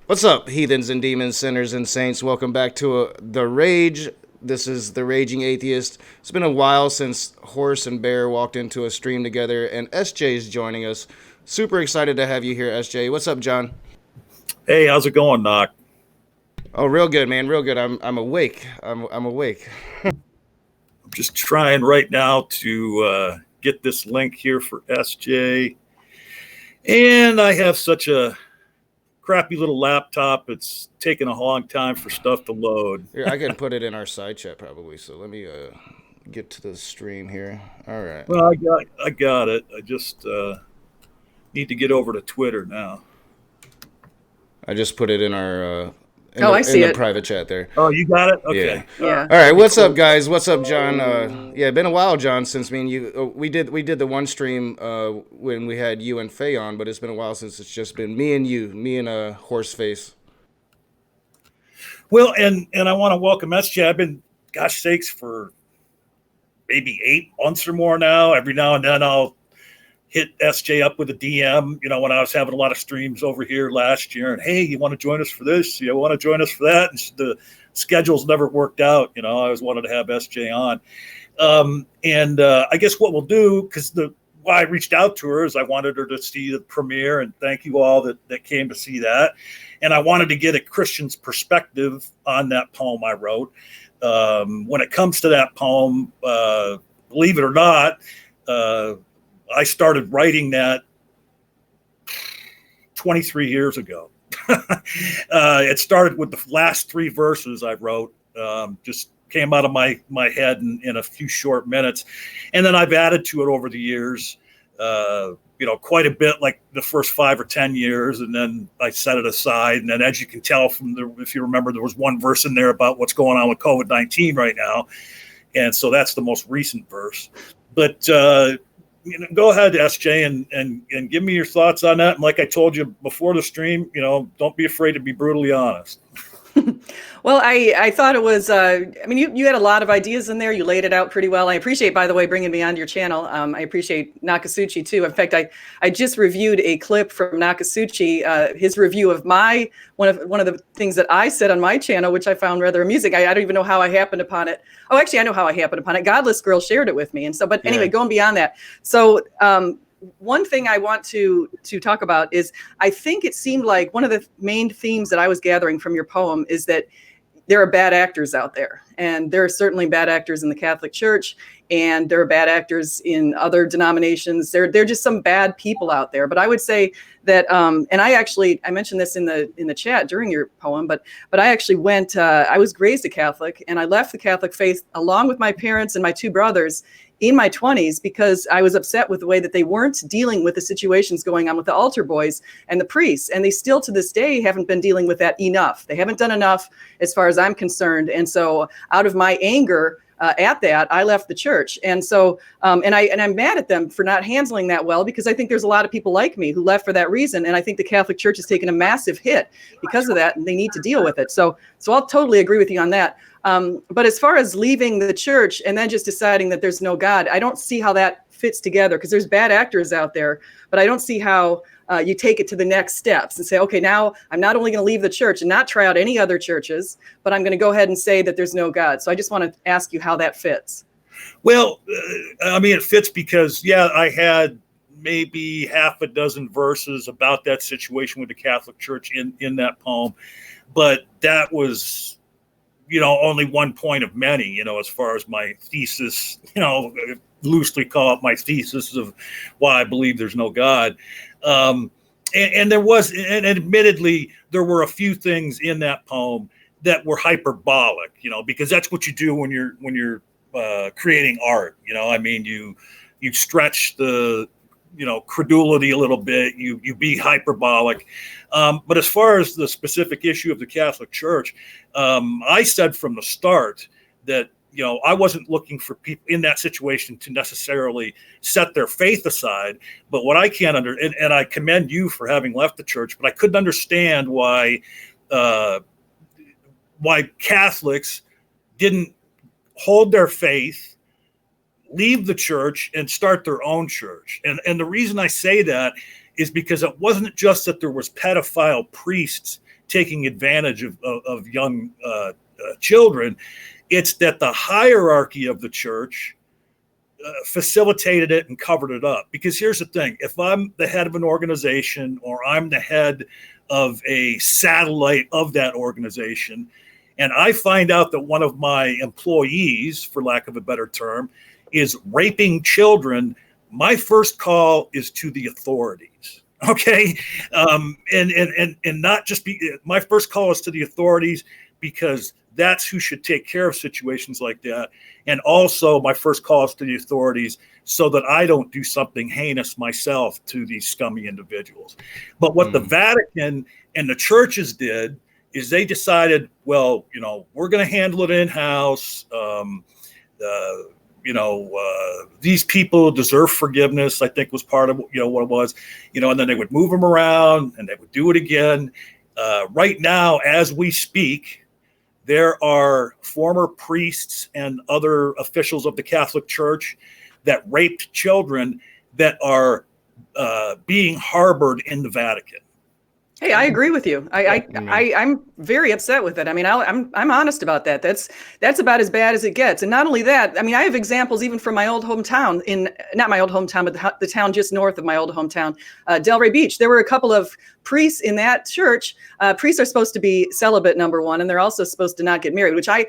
What's up, heathens and demons, sinners and saints? Welcome back to The Rage. This is The Raging Atheist. It's been a while since Horse and Bear walked into a stream together, and SJ is joining us. Super excited to have you here, SJ. What's up, John? Hey, how's it going, Knock? Oh, real good, man. Real good. I'm awake. I'm awake. I'm just trying right now to get this link here for SJ. And I have such a crappy little laptop. It's taking a long time for stuff to load. Here, I can put it in our side chat probably. So let me get to the stream here. All right. Well, I got it. I just need to get over to Twitter now. I just put it in our I see in the it. private chat there. Oh, you got it? Okay. Yeah. All right, what's up, guys? What's up, John? Yeah, been a while, John, since me and you. We did the one stream when we had you and Faye on, but it's been a while since it's just been me and you, me and Horseface. Well, and I want to welcome SJ. I've been, gosh sakes, for maybe 8 months or more now. Every now and then I'll hit SJ up with a DM, when I was having a lot of streams over here last year. And, hey, you want to join us for this? You want to join us for that? And the schedules never worked out. I always wanted to have SJ on. I guess what we'll do, because why I reached out to her is I wanted her to see the premiere, and thank you all that came to see that. And I wanted to get a Christian's perspective on that poem I wrote. When it comes to that poem, believe it or not, I started writing that 23 years ago. It started with the last 3 verses I wrote, just came out of my head in a few short minutes. And then I've added to it over the years, quite a bit, like the first 5 or 10 years. And then I set it aside. And then, as you can tell if you remember, there was one verse in there about what's going on with COVID-19 right now. And so that's the most recent verse. But, go ahead, SJ, and give me your thoughts on that. And like I told you before the stream, don't be afraid to be brutally honest. Well, I thought it was, you had a lot of ideas in there. You laid it out pretty well. I appreciate, by the way, bringing me onto your channel. I appreciate Nakasuchi too. In fact, I just reviewed a clip from Nakasuchi, his review of one of the things that I said on my channel, which I found rather amusing. I don't even know how I happened upon it. Oh, actually, I know how I happened upon it. Godless Girl shared it with me. And so, but anyway, going beyond that. So, one thing I want to talk about is, I think it seemed like one of the main themes that I was gathering from your poem is that there are bad actors out there, and there are certainly bad actors in the Catholic Church, and there are bad actors in other denominations. There are just some bad people out there. But I would say that, and I mentioned this in the chat during your poem, but I actually I was raised a Catholic, and I left the Catholic faith along with my parents and my 2 brothers in my 20s because I was upset with the way that they weren't dealing with the situations going on with the altar boys and the priests. And they still to this day haven't been dealing with that enough. They haven't done enough as far as I'm concerned. And so out of my anger at that, I left the church. And so, and I'm mad at them for not handling that well, because I think there's a lot of people like me who left for that reason. And I think the Catholic Church has taken a massive hit because of that, and they need to deal with it. So I'll totally agree with you on that. But as far as leaving the church and then just deciding that there's no God, I don't see how that fits together, because there's bad actors out there, but I don't see how you take it to the next steps and say, okay, now I'm not only going to leave the church and not try out any other churches, but I'm going to go ahead and say that there's no God. So I just want to ask you how that fits. Well, it fits because, I had maybe half a dozen verses about that situation with the Catholic Church in that poem, but that was only one point of many, as far as my thesis, loosely call it my thesis of why I believe there's no God. And there was, and admittedly, there were a few things in that poem that were hyperbolic, because that's what you do when you're creating art. You stretch the, credulity a little bit, you be hyperbolic. But as far as the specific issue of the Catholic Church, I said from the start that, I wasn't looking for people in that situation to necessarily set their faith aside. But what I can't and I commend you for having left the church, but I couldn't understand why Catholics didn't hold their faith, leave the church, and start their own church. And the reason I say that is because it wasn't just that there was pedophile priests taking advantage of young children. It's that the hierarchy of the church facilitated it and covered it up. Because here's the thing: if I'm the head of an organization, or I'm the head of a satellite of that organization, and I find out that one of my employees, for lack of a better term, is raping children, my first call is to the authorities. Okay. And not just my first call is to the authorities, because that's who should take care of situations like that. And also my first call is to the authorities, so that I don't do something heinous myself to these scummy individuals. But what the Vatican and the churches did is they decided, well, we're going to handle it in-house. These people deserve forgiveness, I think was part of what it was, and then they would move them around and they would do it again. Right now, as we speak, there are former priests and other officials of the Catholic Church that raped children that are being harbored in the Vatican. Hey, I agree with you. I'm very upset with it. I mean, I'm honest about that. That's about as bad as it gets. And not only that, I mean, I have examples even from my old hometown, not my old hometown, but the town just north of my old hometown, Delray Beach. There were a couple of priests in that church. Priests are supposed to be celibate, number one, and they're also supposed to not get married, which I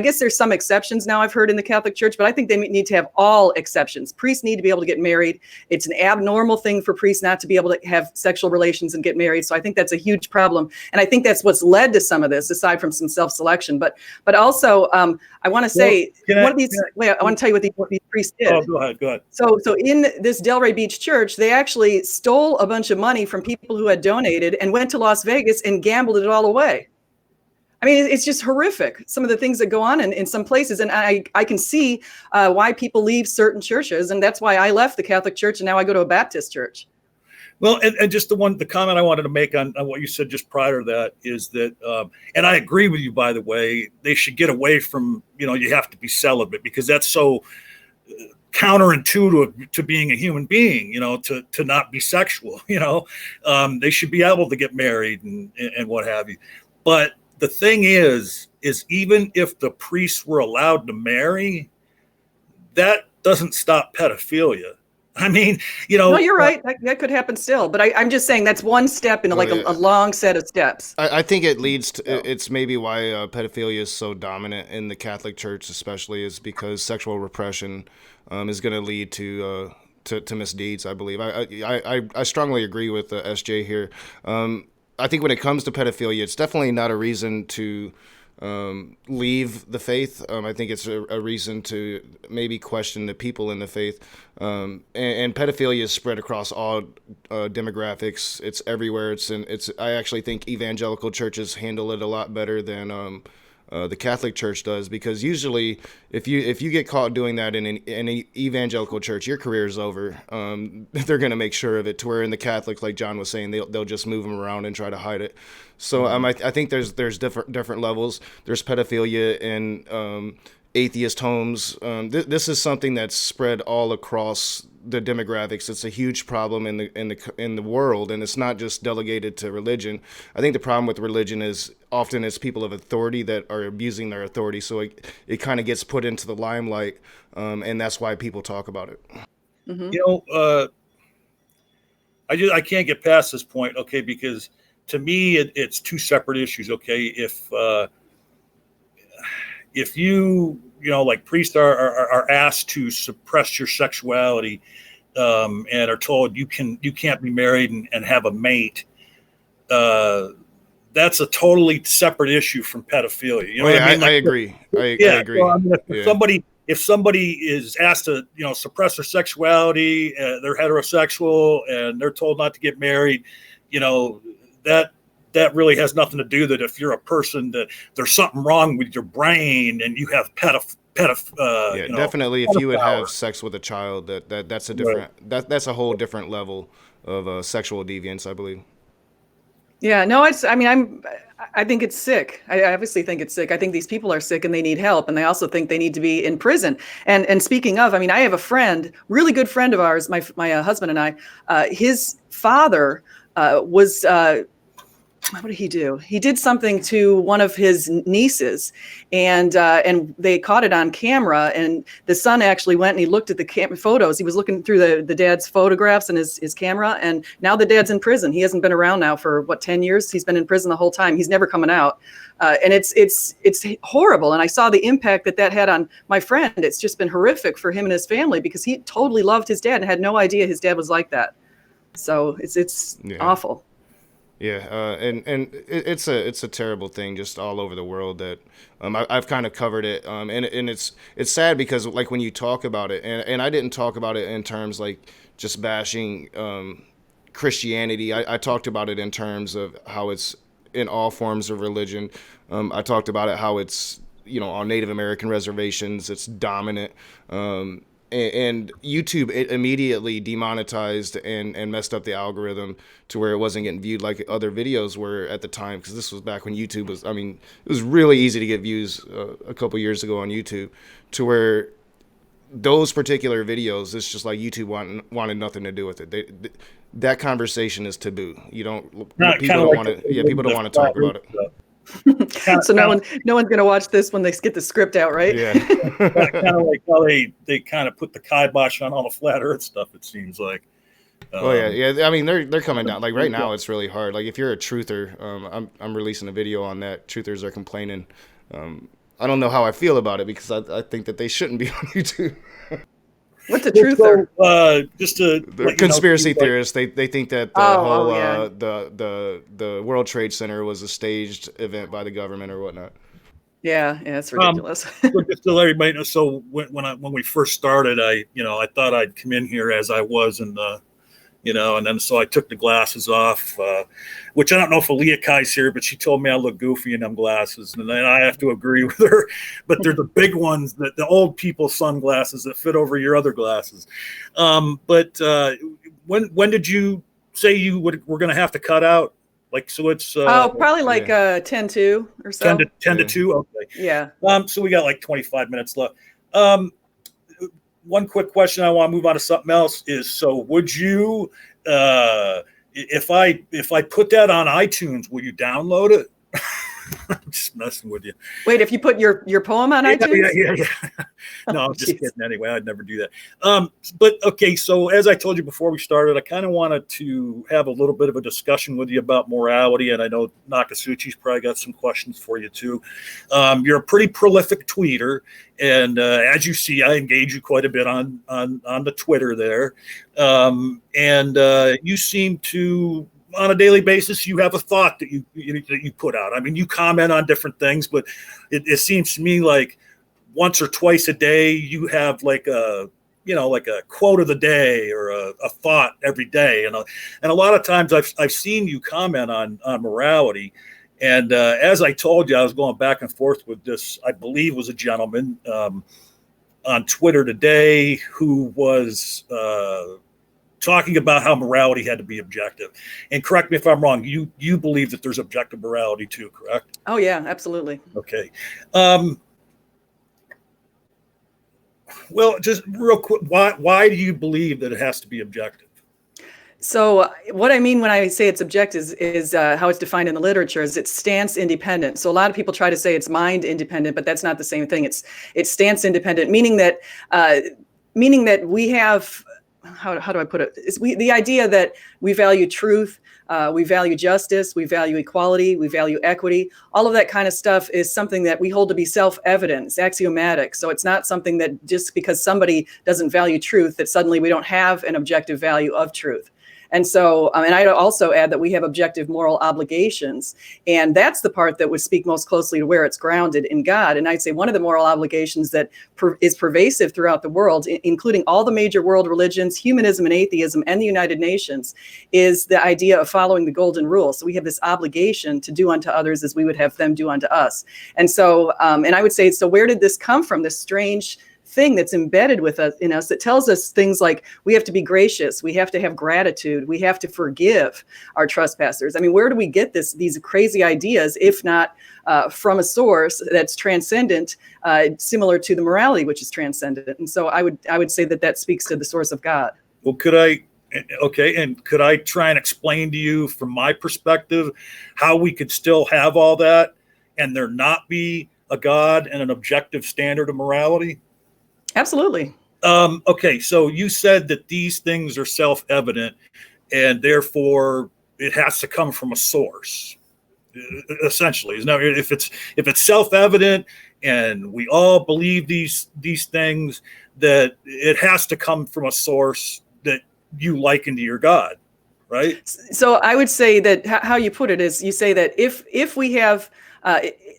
guess there's some exceptions now I've heard in the Catholic Church, but I think they need to have all exceptions. Priests need to be able to get married. It's an abnormal thing for priests not to be able to have sexual relations and get married. So I think that's a huge problem. And I think that's what's led to some of this, aside from some self-selection. But also, I want to say, I want to tell you what these priests did. Oh, go ahead. So in this Delray Beach church, they actually stole a bunch of money from people who had donated and went to Las Vegas and gambled it all away. I mean, it's just horrific, some of the things that go on in some places. And I can see why people leave certain churches. And that's why I left the Catholic Church and now I go to a Baptist church. Well, and just the comment I wanted to make on what you said just prior to that is that, and I agree with you, by the way, they should get away from, you have to be celibate, because that's so counterintuitive to being a human being, to not be sexual, they should be able to get married and what have you. But the thing is even if the priests were allowed to marry, that doesn't stop pedophilia. I mean, No, you're right. That could happen still. But I'm just saying that's one step in a long set of steps. I think it leads to, it's maybe why pedophilia is so dominant in the Catholic Church, especially, is because sexual repression is going to lead to misdeeds, I believe. I strongly agree with SJ here. I think when it comes to pedophilia, it's definitely not a reason to leave the faith. I think it's a reason to maybe question the people in the faith. And pedophilia is spread across all demographics. It's everywhere. I actually think evangelical churches handle it a lot better than the Catholic Church does, because usually if you get caught doing that in an evangelical church, your career is over. They're going to make sure of it, to where in the Catholic, like John was saying, they'll just move them around and try to hide it. So I think there's different levels. There's pedophilia in atheist homes. This is something that's spread all across the demographics. It's a huge problem in the world, and it's not just delegated to religion. I think the problem with religion is often it's people of authority that are abusing their authority, so it kind of gets put into the limelight, and that's why people talk about it. Mm-hmm. I can't get past this point, okay, because to me it's two separate issues, okay. If you like priests are asked to suppress your sexuality, and are told you can't be married and have a mate, that's a totally separate issue from pedophilia. You know what I mean? I agree. I agree. Well, I mean, if somebody is asked to suppress their sexuality, they're heterosexual, and they're told not to get married, that really has nothing to do that if you're a person that there's something wrong with your brain and you have definitely. If you would have sex with a child, that's a different that's a whole different level of sexual deviance, I believe. Yeah, no, I think it's sick. I obviously think it's sick. I think these people are sick and they need help, and they also think they need to be in prison. And speaking of, I have a friend, really good friend of ours, my husband and I. His father was what did he do? He did something to one of his nieces, and they caught it on camera. And the son actually went and he looked at the photos. He was looking through the dad's photographs and his camera. And now the dad's in prison. He hasn't been around now for 10 years. He's been in prison the whole time. He's never coming out. And it's horrible. And I saw the impact that had on my friend. It's just been horrific for him and his family because he totally loved his dad and had no idea his dad was like that. So it's awful. Yeah, and it's a terrible thing just all over the world that I've kind of covered it, and it's sad because like when you talk about it, and I didn't talk about it in terms like just bashing Christianity. I talked about it in terms of how it's in all forms of religion. I talked about it how it's on Native American reservations it's dominant. And YouTube it immediately demonetized and messed up the algorithm to where it wasn't getting viewed like other videos were at the time, because this was back when YouTube was, it was really easy to get views a couple years ago on YouTube, to where those particular videos, it's just like YouTube wanted nothing to do with it. That conversation is taboo. People don't want to talk about it. So no one's gonna watch this when they get the script out, right? Yeah. Kind of like how they kind of put the kibosh on all the flat Earth stuff. It seems like. Oh yeah. They're coming down. Like right now, it's really hard. Like if you're a truther, I'm releasing a video on that. Truthers are complaining. I don't know how I feel about it because I think that they shouldn't be on YouTube. What's a truther? They're conspiracy theorists. They think that the World Trade Center was a staged event by the government or whatnot. Yeah, it's ridiculous. So just to let everybody know, so when we first started, I thought I'd come in here as I was in the, and then so I took the glasses off, which I don't know if Aaliyah Kai's here, but she told me I look goofy in them glasses, and then I have to agree with her. But they're the big ones, the old people sunglasses that fit over your other glasses. But when did you say you were going to have to cut out? Like, so it's probably like 10-2 or so. 10 to 2. Okay. Yeah. So we got like 25 minutes left. One quick question, I want to move on to something else, is so would you if I put that on iTunes, will you download it? I'm just messing with you. Wait, if you put your poem on iTunes? Yeah. No, I'm just kidding anyway. I'd never do that. But okay, so as I told you before we started, I kind of wanted to have a little bit of a discussion with you about morality, and I know Nakasuchi's probably got some questions for you too. You're a pretty prolific tweeter, and as you see, I engage you quite a bit on the Twitter there, and you seem to, on a daily basis, you have a thought that you put out. I mean, you comment on different things, but it seems to me like once or twice a day you have like a quote of the day or a thought every day, and a lot of times I've seen you comment on morality. And as I told you, I was going back and forth with this, I believe was a gentleman on Twitter today who was talking about how morality had to be objective. And correct me if I'm wrong, you believe that there's objective morality too, correct? Oh yeah, absolutely. Okay. Well, just real quick, why do you believe that it has to be objective? So what I mean when I say it's objective is how it's defined in the literature is it's stance independent. So a lot of people try to say it's mind independent, but that's not the same thing. It's stance independent, meaning that we have, how do I put it? The idea that we value truth, we value justice, we value equality, we value equity. All of that kind of stuff is something that we hold to be self-evident. It's axiomatic. So it's not something that just because somebody doesn't value truth that suddenly we don't have an objective value of truth. And so, and I'd also add that we have objective moral obligations. And that's the part that would speak most closely to where it's grounded in God. And I'd say one of the moral obligations that is pervasive throughout the world, including all the major world religions, humanism and atheism, and the United Nations, is the idea of following the golden rule. So we have this obligation to do unto others as we would have them do unto us. And so, and I would say, so where did this come from, this strange thing that's embedded in us that tells us things like we have to be gracious, we have to have gratitude, we have to forgive our trespassers. I mean, where do we get these crazy ideas if not from a source that's transcendent, similar to the morality which is transcendent? And so I would say that speaks to the source of God. Well, could I Okay, and could I try and explain to you from my perspective how we could still have all that and there not be a God and an objective standard of morality? Absolutely. Okay, so you said that these things are self-evident and therefore it has to come from a source. Essentially, now if it's self-evident and we all believe these things, that it has to come from a source that you liken to your God, right? So I would say that how you put it is, you say that if we have,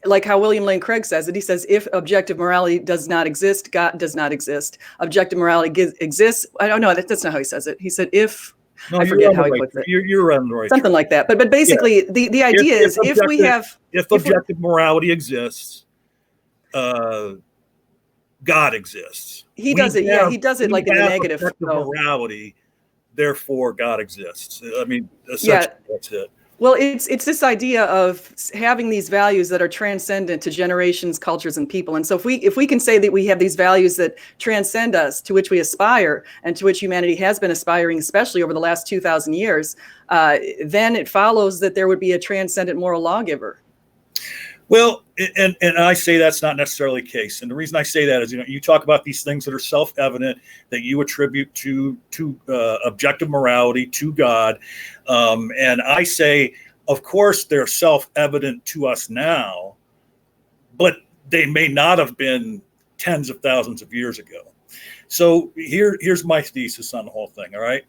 like how William Lane Craig says it, he says, if objective morality does not exist, God does not exist. Objective morality exists. I don't know. That's not how he says it. He said, if, No, I forget how he puts it. You're on the right Something track. like that. But basically, the idea is if we have, if objective morality exists, God exists. He does it. Yeah, he does it like in the negative. Objective morality, therefore God exists. I mean, essentially, that's it. Well, it's this idea of having these values that are transcendent to generations, cultures, and people. And so if we can say that we have these values that transcend us, to which we aspire, and to which humanity has been aspiring, especially over the last 2,000 years, then it follows that there would be a transcendent moral lawgiver. Well, and I say that's not necessarily the case. And the reason I say that is, you talk about these things that are self-evident that you attribute to objective morality, to God. And I say, of course, they're self-evident to us now, but they may not have been tens of thousands of years ago. So here's my thesis on the whole thing, all right?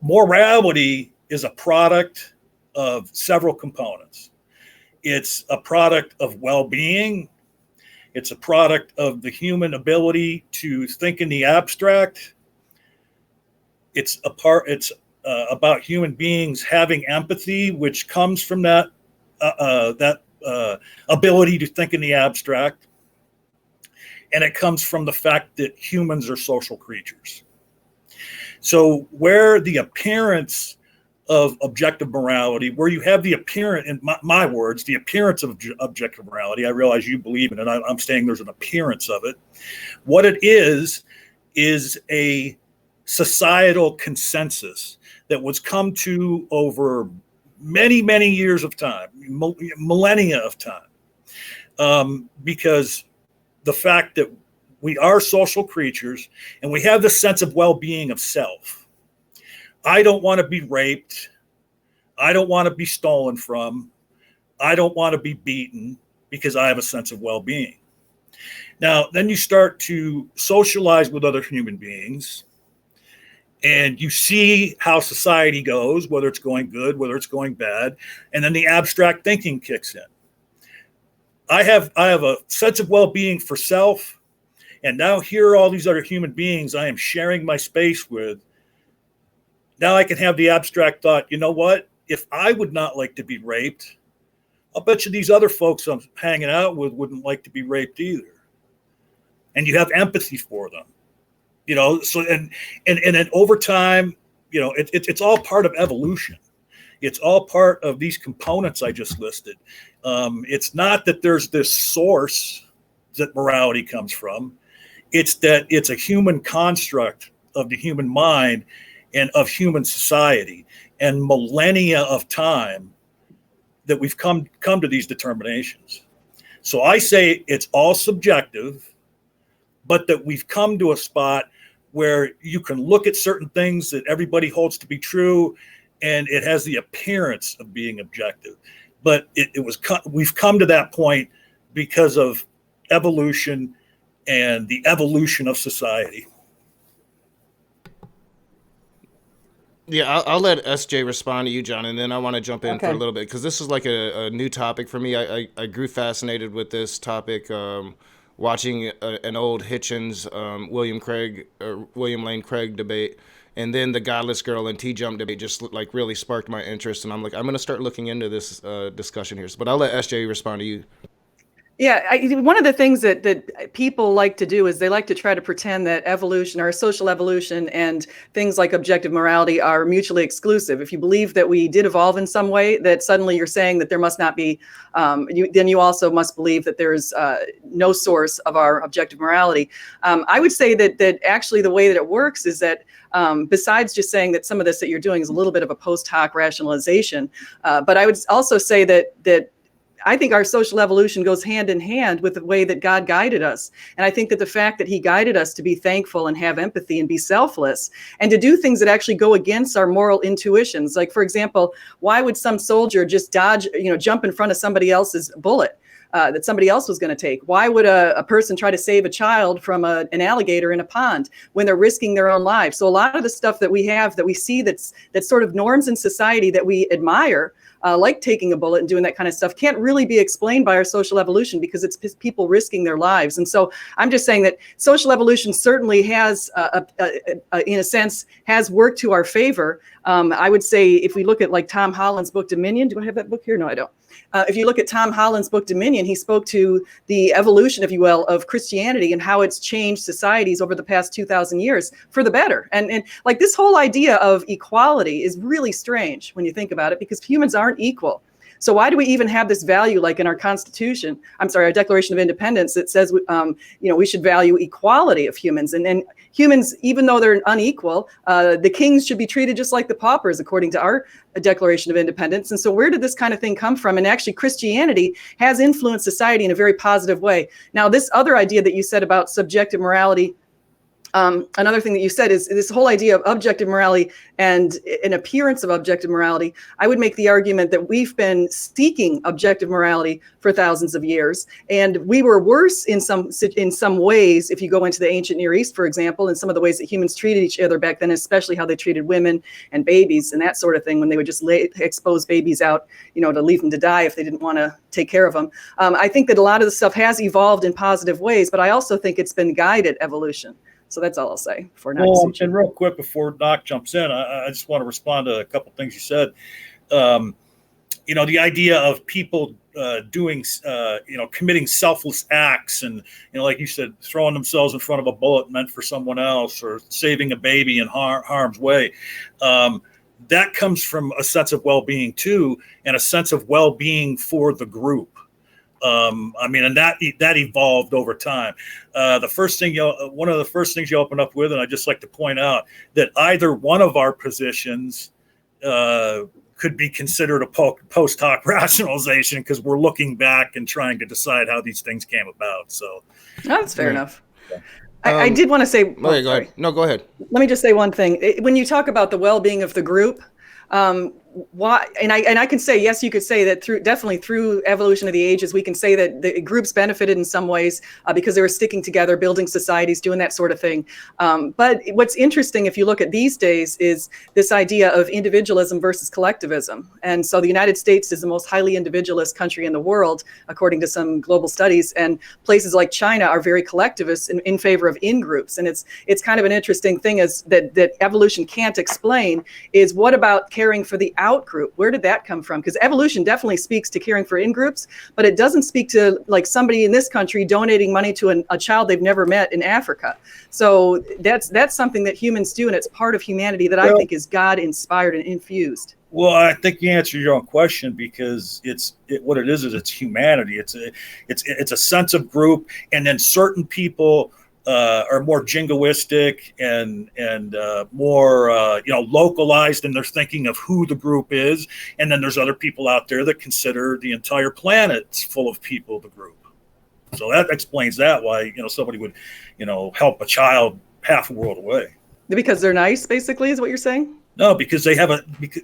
Morality is a product of several components. It's a product of well-being. It's a product of the human ability to think in the abstract. It's about human beings having empathy, which comes from that ability to think in the abstract. And it comes from the fact that humans are social creatures. So where the appearance of objective morality, where you have the appearance, in my words, the appearance of objective morality, I realize you believe in it, I'm saying there's an appearance of it. What it is a societal consensus that was come to over many, many years of time, millennia of time, because the fact that we are social creatures and we have this sense of well-being of self. I don't want to be raped. I don't want to be stolen from. I don't want to be beaten because I have a sense of well-being. Now, then you start to socialize with other human beings and you see how society goes, whether it's going good, whether it's going bad, and then the abstract thinking kicks in. I have a sense of well-being for self, and now here are all these other human beings I am sharing my space with. Now I can have the abstract thought, you know what? If I would not like to be raped, I'll bet you these other folks I'm hanging out with wouldn't like to be raped either. And you have empathy for them, so and then over time, it's all part of evolution. It's all part of these components I just listed. It's not that there's this source that morality comes from. It's that it's a human construct of the human mind and of human society and millennia of time that we've come to these determinations. So I say it's all subjective, but that we've come to a spot where you can look at certain things that everybody holds to be true and it has the appearance of being objective. But we've come to that point because of evolution and the evolution of society. Yeah, I'll let SJ respond to you, John, and then I want to jump in for a little bit because this is like a new topic for me. I grew fascinated with this topic watching an old Hitchens William Lane Craig debate, and then the Godless Girl and T-Jump debate just like really sparked my interest, and I'm like, I'm going to start looking into this discussion here. But I'll let SJ respond to you. Yeah, one of the things that people like to do is they like to try to pretend that evolution or social evolution and things like objective morality are mutually exclusive. If you believe that we did evolve in some way, that suddenly you're saying that there must not be, then you also must believe that there's no source of our objective morality. I would say that actually the way that it works is that besides just saying that some of this that you're doing is a little bit of a post hoc rationalization, but I would also say that I think our social evolution goes hand in hand with the way that God guided us. And I think that the fact that he guided us to be thankful and have empathy and be selfless and to do things that actually go against our moral intuitions. Like, for example, why would some soldier just jump in front of somebody else's bullet? That somebody else was going to take? Why would a person try to save a child from an alligator in a pond when they're risking their own lives? So a lot of the stuff that we have, that we see that's sort of norms in society that we admire, like taking a bullet and doing that kind of stuff, can't really be explained by our social evolution because it's people risking their lives. And so I'm just saying that social evolution certainly has, in a sense, has worked to our favor. I would say if we look at like Tom Holland's book Dominion, do I have that book here? No, I don't. If you look at Tom Holland's book Dominion, he spoke to the evolution, if you will, of Christianity and how it's changed societies over the past 2,000 years for the better. And like this whole idea of equality is really strange when you think about it, because humans aren't equal. So why do we even have this value, like in our Constitution? I'm sorry, our Declaration of Independence, that says, we should value equality of humans. And humans, even though they're unequal, the kings should be treated just like the paupers, according to our Declaration of Independence. And so where did this kind of thing come from? And actually, Christianity has influenced society in a very positive way. Now, this other idea that you said about subjective morality, another thing that you said is this whole idea of objective morality and an appearance of objective morality. I would make the argument that we've been seeking objective morality for thousands of years, and we were worse in some ways. If you go into the ancient Near East, for example, and some of the ways that humans treated each other back then, especially how they treated women and babies and that sort of thing, when they would just expose babies out, to leave them to die if they didn't want to take care of them. I think that a lot of the stuff has evolved in positive ways, but I also think it's been guided evolution. So that's all I'll say for now. Well, and real quick before Doc jumps in, I just want to respond to a couple of things you said. The idea of people committing selfless acts and, like you said, throwing themselves in front of a bullet meant for someone else or saving a baby in harm's way. That comes from a sense of well-being too, and a sense of well-being for the group. And that evolved over time. One of the first things you open up with, and I just like to point out that either one of our positions could be considered a post hoc rationalization, because we're looking back and trying to decide how these things came about. So that's fair enough. I did want to say. Go ahead. No, go ahead. Let me just say one thing. When you talk about the well-being of the group, why? And I can say, yes, you could say that definitely through evolution of the ages, we can say that the groups benefited in some ways because they were sticking together, building societies, doing that sort of thing. But what's interesting, if you look at these days, is this idea of individualism versus collectivism. And so the United States is the most highly individualist country in the world, according to some global studies. And places like China are very collectivist in favor of in-groups. And it's kind of an interesting thing is that evolution can't explain is what about caring for the out group? Where did that come from? Because evolution definitely speaks to caring for in-groups, but it doesn't speak to like somebody in this country donating money to a child they've never met in Africa. So that's something that humans do, and it's part of humanity that I think is God-inspired and infused. Well, I think you answered your own question, because what it is it's humanity. It's a sense of group, and then certain people are more jingoistic and more localized in their thinking of who the group is, and then there's other people out there that consider the entire planet full of people the group. So that explains that why somebody would help a child half a world away because they're nice, basically, is what you're saying? No, because they have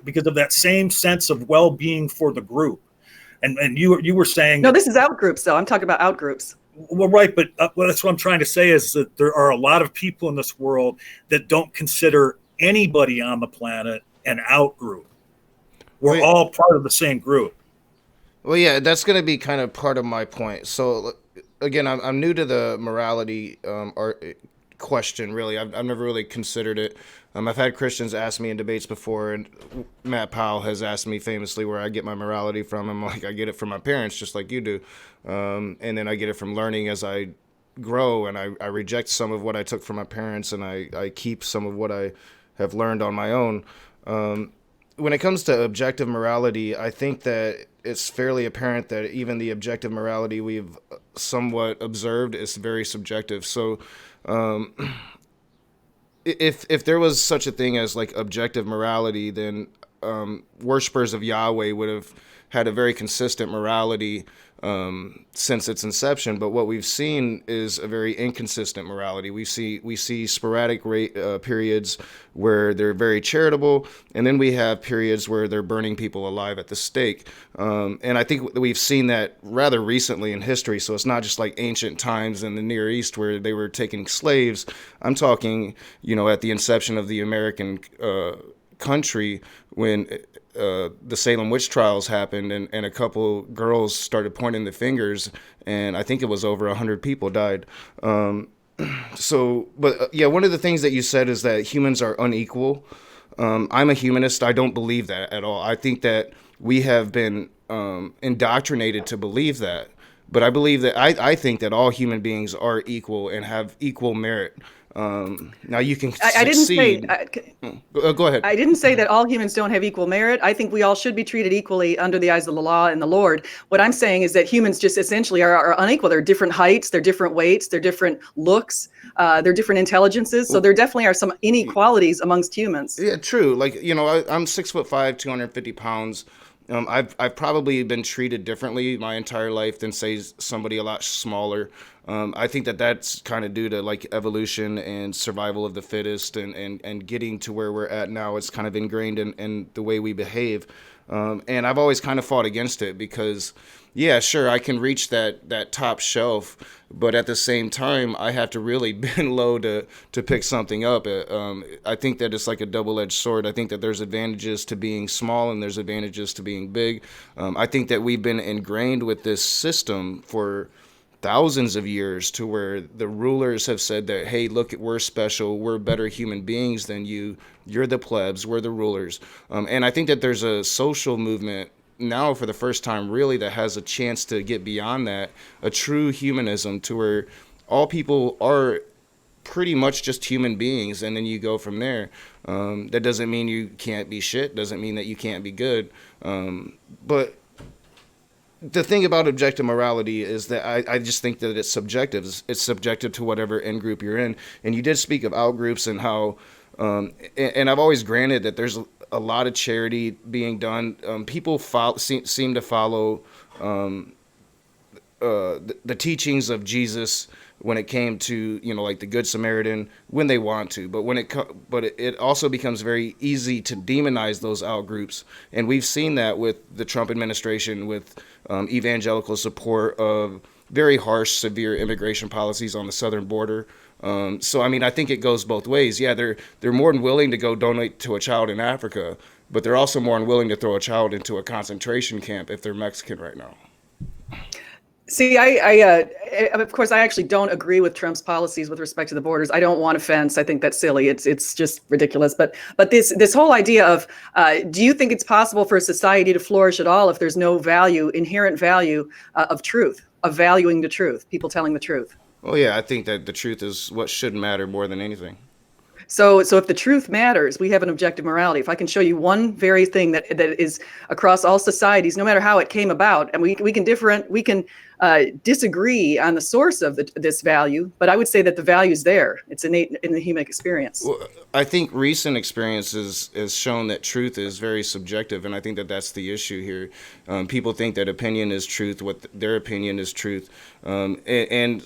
because of that same sense of well-being for the group, and you were saying no. This is out groups, though. I'm talking about out groups. Well, right, but that's what I'm trying to say is that there are a lot of people in this world that don't consider anybody on the planet an out group. We're all part of the same group. Well, yeah, that's going to be kind of part of my point. So, again, I'm new to the morality question, really. I've never really considered it. I've had Christians ask me in debates before, and Matt Powell has asked me famously where I get my morality from. I'm like, I get it from my parents, just like you do. And then I get it from learning as I grow, and I reject some of what I took from my parents, and I keep some of what I have learned on my own. When it comes to objective morality, I think that it's fairly apparent that even the objective morality we've somewhat observed is very subjective. So if there was such a thing as like objective morality, then worshipers of Yahweh would have had a very consistent morality since its inception. But what we've seen is a very inconsistent morality. We see sporadic periods where they're very charitable, and then we have periods where they're burning people alive at the stake. And I think we've seen that rather recently in history. So it's not just like ancient times in the Near East where they were taking slaves. I'm talking, at the inception of the American country, when the Salem witch trials happened, and a couple girls started pointing the fingers, and I think it was over 100 people died. One of the things that you said is that humans are unequal. I'm a humanist. I don't believe that at all. I think that we have been indoctrinated to believe that. But I believe that I think that all human beings are equal and have equal merit. Now you can I didn't say. Go ahead. I didn't say that all humans don't have equal merit. I think we all should be treated equally under the eyes of the law and the Lord. What I'm saying is that humans just essentially are unequal. They're different heights, they're different weights, they're different looks, they're different intelligences. So there definitely are some inequalities amongst humans. Yeah, true. Like, I'm 6'5", 250 pounds. I've probably been treated differently my entire life than, say, somebody a lot smaller. I think that's kind of due to like evolution and survival of the fittest, and getting to where we're at now. It's kind of ingrained in the way we behave. And I've always kind of fought against it because, yeah, sure, I can reach that top shelf, but at the same time, I have to really bend low to pick something up. I think that it's like a double-edged sword. I think that there's advantages to being small and there's advantages to being big. I think that we've been ingrained with this system for thousands of years to where the rulers have said that, hey, look, we're special, we're better human beings than you, you're the plebs, we're the rulers. And I think that there's a social movement now for the first time really that has a chance to get beyond that, a true humanism to where all people are pretty much just human beings, and then you go from there. That doesn't mean you can't be shit, doesn't mean that you can't be good. But the thing about objective morality is that I just think that it's subjective. It's subjective to whatever in group you're in. And you did speak of out groups and how, and I've always granted that there's a lot of charity being done. People seem to follow the teachings of Jesus when it came to, like the Good Samaritan, when they want to, but it also becomes very easy to demonize those out groups, and we've seen that with the Trump administration, with evangelical support of very harsh, severe immigration policies on the southern border. So I mean, I think it goes both ways. Yeah, they're more than willing to go donate to a child in Africa, but they're also more than willing to throw a child into a concentration camp if they're Mexican right now. See, of course, I actually don't agree with Trump's policies with respect to the borders. I don't want a fence. I think that's silly. It's just ridiculous. But this whole idea of, do you think it's possible for a society to flourish at all if there's no inherent value of truth, of valuing the truth, people telling the truth? Oh yeah, I think that the truth is what should matter more than anything. So if the truth matters, we have an objective morality. If I can show you one very thing that is across all societies, no matter how it came about, and we can disagree on the source of this value, but I would say that the value is there. It's innate in the human experience. Well, I think recent experiences has shown that truth is very subjective, and I think that that's the issue here. People think that opinion is truth, what their opinion is truth, and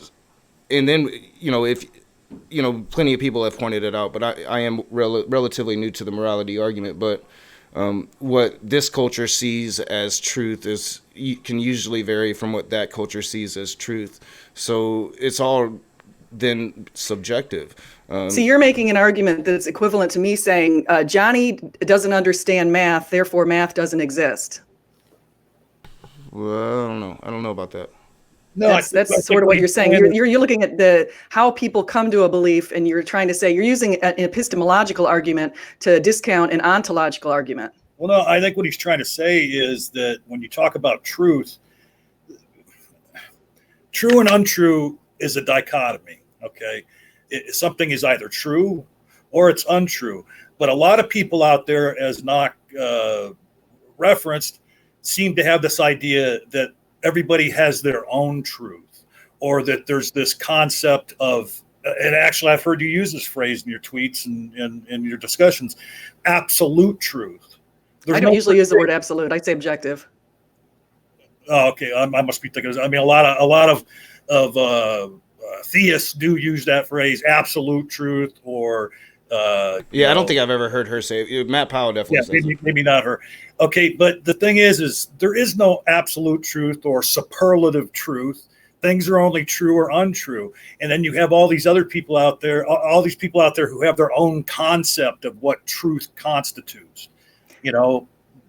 then if. Plenty of people have pointed it out, but I am relatively new to the morality argument. But what this culture sees as truth can usually vary from what that culture sees as truth. So it's all then subjective. So you're making an argument that's equivalent to me saying Johnny doesn't understand math, therefore math doesn't exist. Well, I don't know about that. No, That's I think sort of what you're saying. saying is- You're looking at the how people come to a belief, and you're trying to say you're using an epistemological argument to discount an ontological argument. well, no, I think what he's trying to say is that when you talk about truth, true and untrue is a dichotomy. Okay, something is either true or it's untrue. But a lot of people out there, as Knock referenced, seem to have this idea that everybody has their own truth, or that there's this concept of, and actually I've heard you use this phrase in your tweets and in your discussions, absolute truth. I don't usually use the word absolute. I say objective. Oh, okay, I must be thinking. I mean, a lot of theists do use that phrase, absolute truth, or I don't think I've ever heard her say it. Matt Powell definitely says it. maybe not her. Okay, but the thing is there is no absolute truth or superlative truth. Things are only true or untrue. And then you have all these other people out there, who have their own concept of what truth constitutes.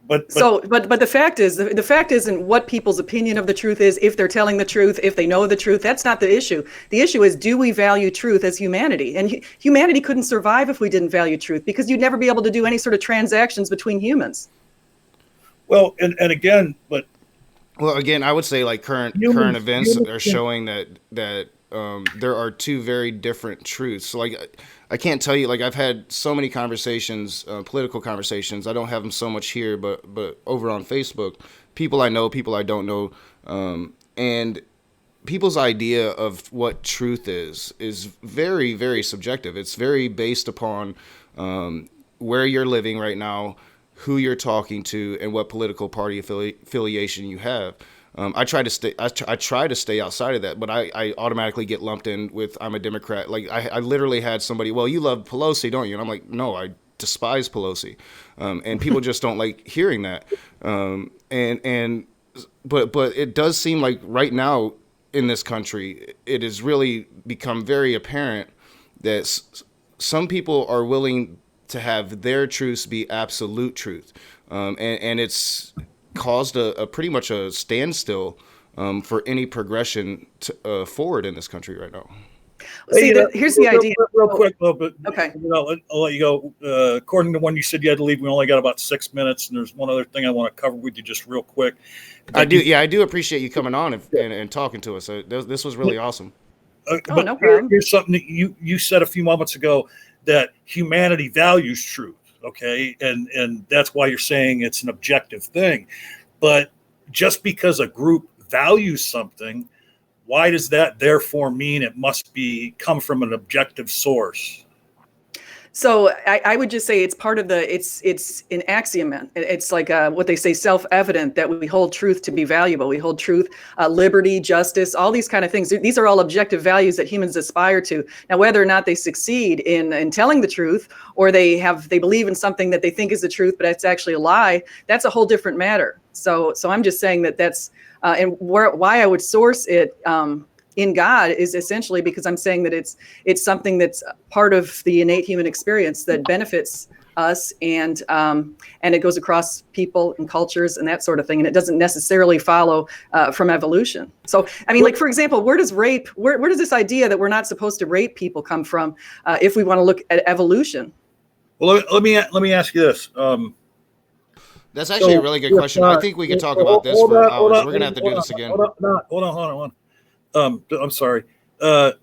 But the fact is, the fact isn't what people's opinion of the truth is, if they're telling the truth, if they know the truth. That's not the issue. The issue is, do we value truth as humanity? And humanity couldn't survive if we didn't value truth, because you'd never be able to do any sort of transactions between humans. Well, and again, I would say like current events are showing that there are two very different truths. So like, I can't tell you, like, I've had so many conversations, political conversations. I don't have them so much here, but over on Facebook, people I know, people I don't know, and people's idea of what truth is very, very subjective. It's very based upon where you're living right now, who you're talking to, and what political party affiliation you have. I try to stay outside of that, but I automatically get lumped in with I'm a Democrat. Like I literally had somebody, well, you love Pelosi, don't you? And I'm like, no, I despise Pelosi, and people just don't like hearing that. But it does seem like right now in this country, it has really become very apparent that some people are willing to have their truths be absolute truth, and it's caused a pretty much a standstill for any progression forward in this country right now. See, here's the idea. Real quick, though, but okay, I'll let you go. According to when you said you had to leave, we only got about 6 minutes, and there's one other thing I want to cover with you just real quick. I do appreciate you coming on and talking to us. This was really awesome. But no problem. Here's something that you said a few moments ago, that humanity values truth. Okay, and that's why you're saying it's an objective thing. But just because a group values something, why does that therefore mean it must come from an objective source? So I would just say it's part of it's an axiom. It's like what they say, self-evident, that we hold truth to be valuable. We hold truth, liberty, justice, all these kind of things. These are all objective values that humans aspire to. Now, whether or not they succeed in telling the truth, or they believe in something that they think is the truth, but it's actually a lie, that's a whole different matter. So I'm just saying that's why I would source it in God is essentially because I'm saying that it's something that's part of the innate human experience that benefits us, and it goes across people and cultures and that sort of thing, and it doesn't necessarily follow from evolution. So I mean, like, for example, where does this idea that we're not supposed to rape people come from, if we want to look at evolution? Well, let me ask you this. That's actually a really good question. I think we could talk about this for hours. We're gonna have to do this again. Hold on. I'm sorry, but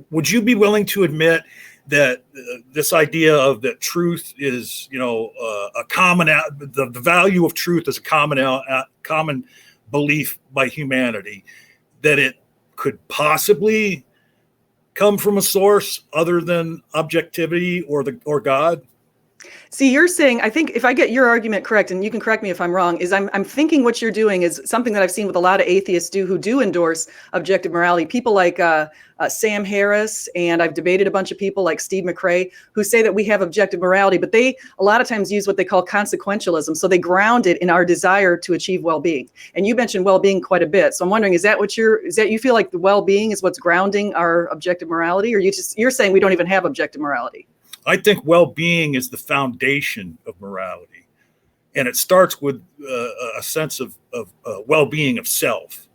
would you be willing to admit that this idea of that truth is, a common, the value of truth is a common belief by humanity, that it could possibly come from a source other than objectivity or God? See, you're saying, I think if I get your argument correct, and you can correct me if I'm wrong, is I'm thinking what you're doing is something that I've seen with a lot of atheists who do endorse objective morality. People like Sam Harris, and I've debated a bunch of people like Steve McRae, who say that we have objective morality, but they a lot of times use what they call consequentialism. So they ground it in our desire to achieve well-being. And you mentioned well-being quite a bit. So I'm wondering, is that you feel like the well-being is what's grounding our objective morality, or you're saying we don't even have objective morality? I think well-being is the foundation of morality. And it starts with a sense of well-being of self.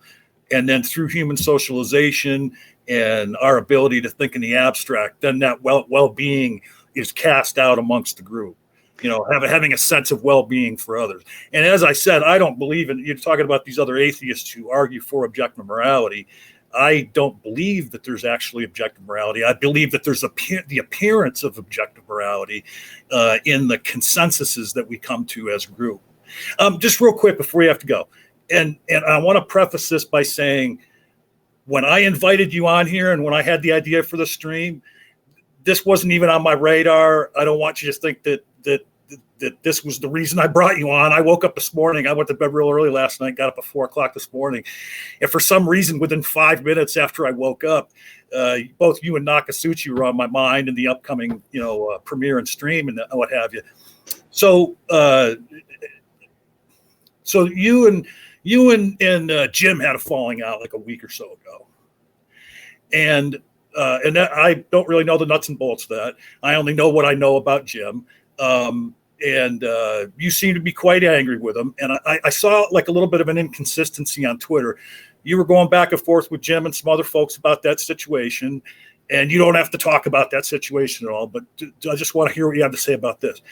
And then through human socialization and our ability to think in the abstract, then that well-being is cast out amongst the group. Having a sense of well-being for others. And as I said, I don't believe in, you're talking about these other atheists who argue for objective morality. I don't believe that there's actually objective morality. I believe that there's the appearance of objective morality in the consensuses that we come to as a group. Just real quick before you have to go. And I want to preface this by saying, when I invited you on here and when I had the idea for the stream, this wasn't even on my radar. I don't want you to think that this was the reason I brought you on. I woke up this morning. I went to bed real early last night, got up at 4:00 this morning. And for some reason, within 5 minutes after I woke up, both you and Nakasuchi were on my mind in the upcoming, premiere and stream and what have you. So you and Jim had a falling out like a week or so ago. And that, I don't really know the nuts and bolts of that. I only know what I know about Jim. And you seem to be quite angry with him. And I saw like a little bit of an inconsistency on Twitter. You were going back and forth with Jim and some other folks about that situation. And you don't have to talk about that situation at all, but I just want to hear what you have to say about this.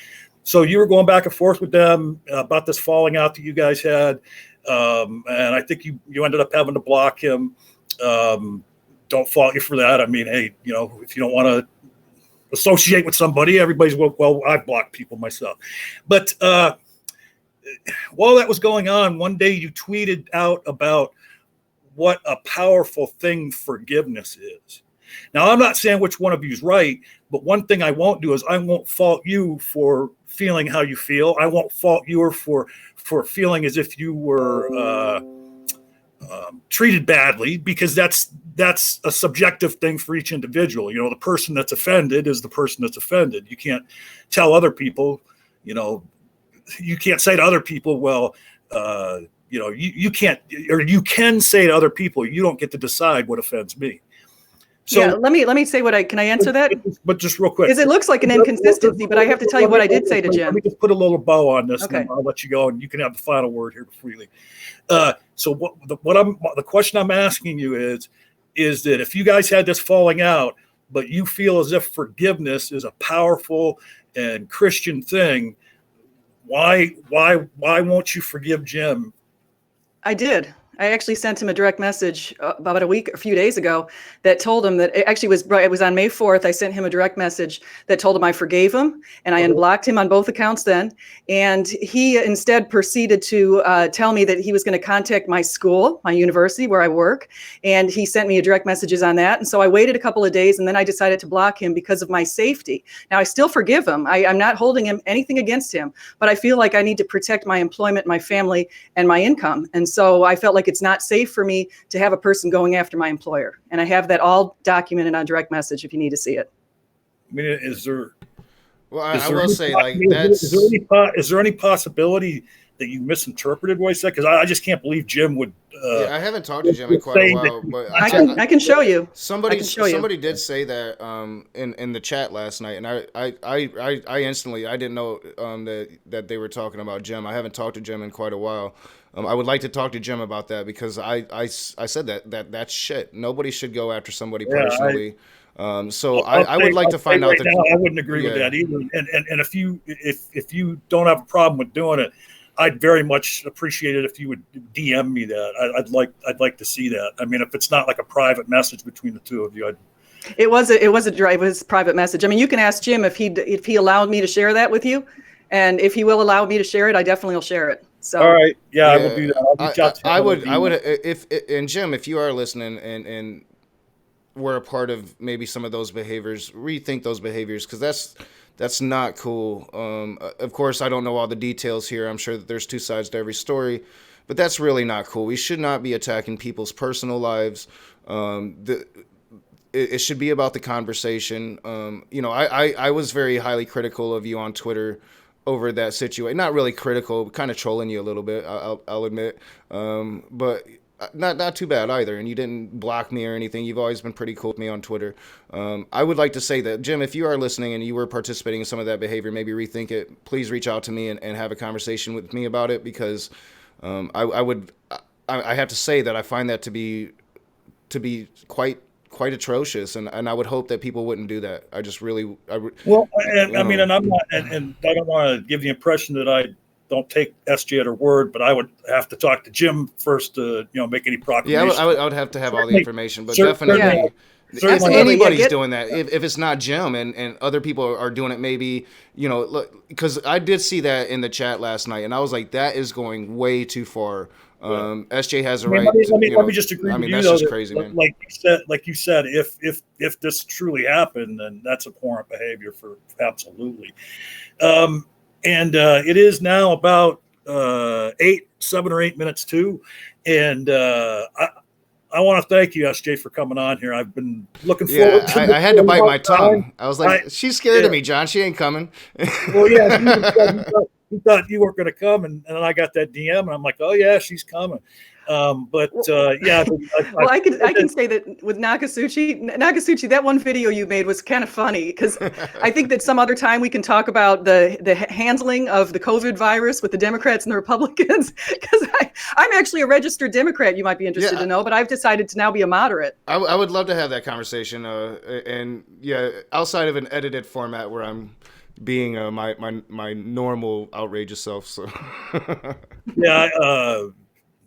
So you were going back and forth with them about this falling out that you guys had. And I think you ended up having to block him. Don't fault you for that. I mean, hey, if you don't want to associate with somebody, everybody's, well, I've blocked people myself. But while that was going on, one day you tweeted out about what a powerful thing forgiveness is. Now, I'm not saying which one of you is right, but one thing I won't do is I won't fault you for feeling how you feel. I won't fault you for feeling as if you were treated badly, because that's a subjective thing for each individual. The person that's offended is the person that's offended. You can't tell other people, you can't say to other people, well, you can't, or you can say to other people, you don't get to decide what offends me. So yeah, let me say can I answer that? But just real quick. Because it looks like an inconsistency, but I have to tell you what I did say to Jim. Let me just put a little bow on this, okay, and I'll let you go, and you can have the final word here before you leave. So the question I'm asking you is that if you guys had this falling out, but you feel as if forgiveness is a powerful and Christian thing, why won't you forgive Jim? I did. I actually sent him a direct message about a few days ago that told him that it was on May 4th. I sent him a direct message that told him I forgave him, and I unblocked him on both accounts then. And he instead proceeded to tell me that he was going to contact my school, my university where I work. And he sent me a direct messages on that. And so I waited a couple of days, and then I decided to block him because of my safety. Now, I still forgive him. I'm not holding him anything against him, but I feel like I need to protect my employment, my family, and my income. And so I felt like it's not safe for me to have a person going after my employer. And I have that all documented on direct message if you need to see it. I mean, is there any possibility that you misinterpreted what I said? Because I just can't believe Jim would. I haven't talked to Jim in quite a while, but I can show you. Somebody did say that in the chat last night, and I instantly, I didn't know that they were talking about Jim. I haven't talked to Jim in quite a while. I would like to talk to Jim about that, because I said that's shit. Nobody should go after somebody personally. I would like to find out. I wouldn't agree with that either. And if you don't have a problem with doing it, I'd very much appreciate it if you would DM me that. I'd like to see that. I mean, if it's not like a private message between the two of you, it was a private message. I mean, you can ask Jim if he allowed me to share that with you, and if he will allow me to share it, I definitely will share it. So all right, I will do that. I'll reach out to him. I would and Jim, if you are listening and we're a part of maybe some of those behaviors, rethink those behaviors, because that's not cool. Of course, I don't know all the details here. I'm sure that there's two sides to every story, but that's really not cool. We should not be attacking people's personal lives. It should be about the conversation. I was very highly critical of you on Twitter over that situation. Not really critical, kind of trolling you a little bit, I'll admit. But not too bad either, and you didn't block me or anything. You've always been pretty cool with me on Twitter. I would like to say that, Jim, if you are listening and you were participating in some of that behavior, maybe rethink it. Please reach out to me and have a conversation with me about it, because I have to say that I find that to be quite atrocious, and I would hope that people wouldn't do that. I just really, well, and, I mean, and I'm not, and I don't want to give the impression that I don't take SJ at her word, but I would have to talk to Jim first to, make any proclamation. Yeah, I would have to have all the information, but Certainly. definitely. Certainly. If anybody's doing that, if it's not Jim and other people are doing it, maybe, look, because I did see that in the chat last night, and I was like, that is going way too far. SJ has a right. Let me just agree with you, that's though, just crazy, man. Like you said, if this truly happened, then that's abhorrent behavior for absolutely. And it is now about 7 or 8 minutes to, and I want to thank you, SJ, for coming on here. I've been looking forward to it. I had to bite my tongue. I was like, she's scared of me, John. She ain't coming. Well, yeah, you thought you weren't going to come, and then I got that DM, and I'm like, oh, yeah, she's coming. Yeah. Well, I can say that with Nakasuchi, that one video you made was kind of funny, because I think that some other time we can talk about the handling of the COVID virus with the Democrats and the Republicans, because I'm actually a registered Democrat, you might be interested to know, but I've decided to now be a moderate. I would love to have that conversation, and yeah, outside of an edited format where I'm being my normal outrageous self. So yeah.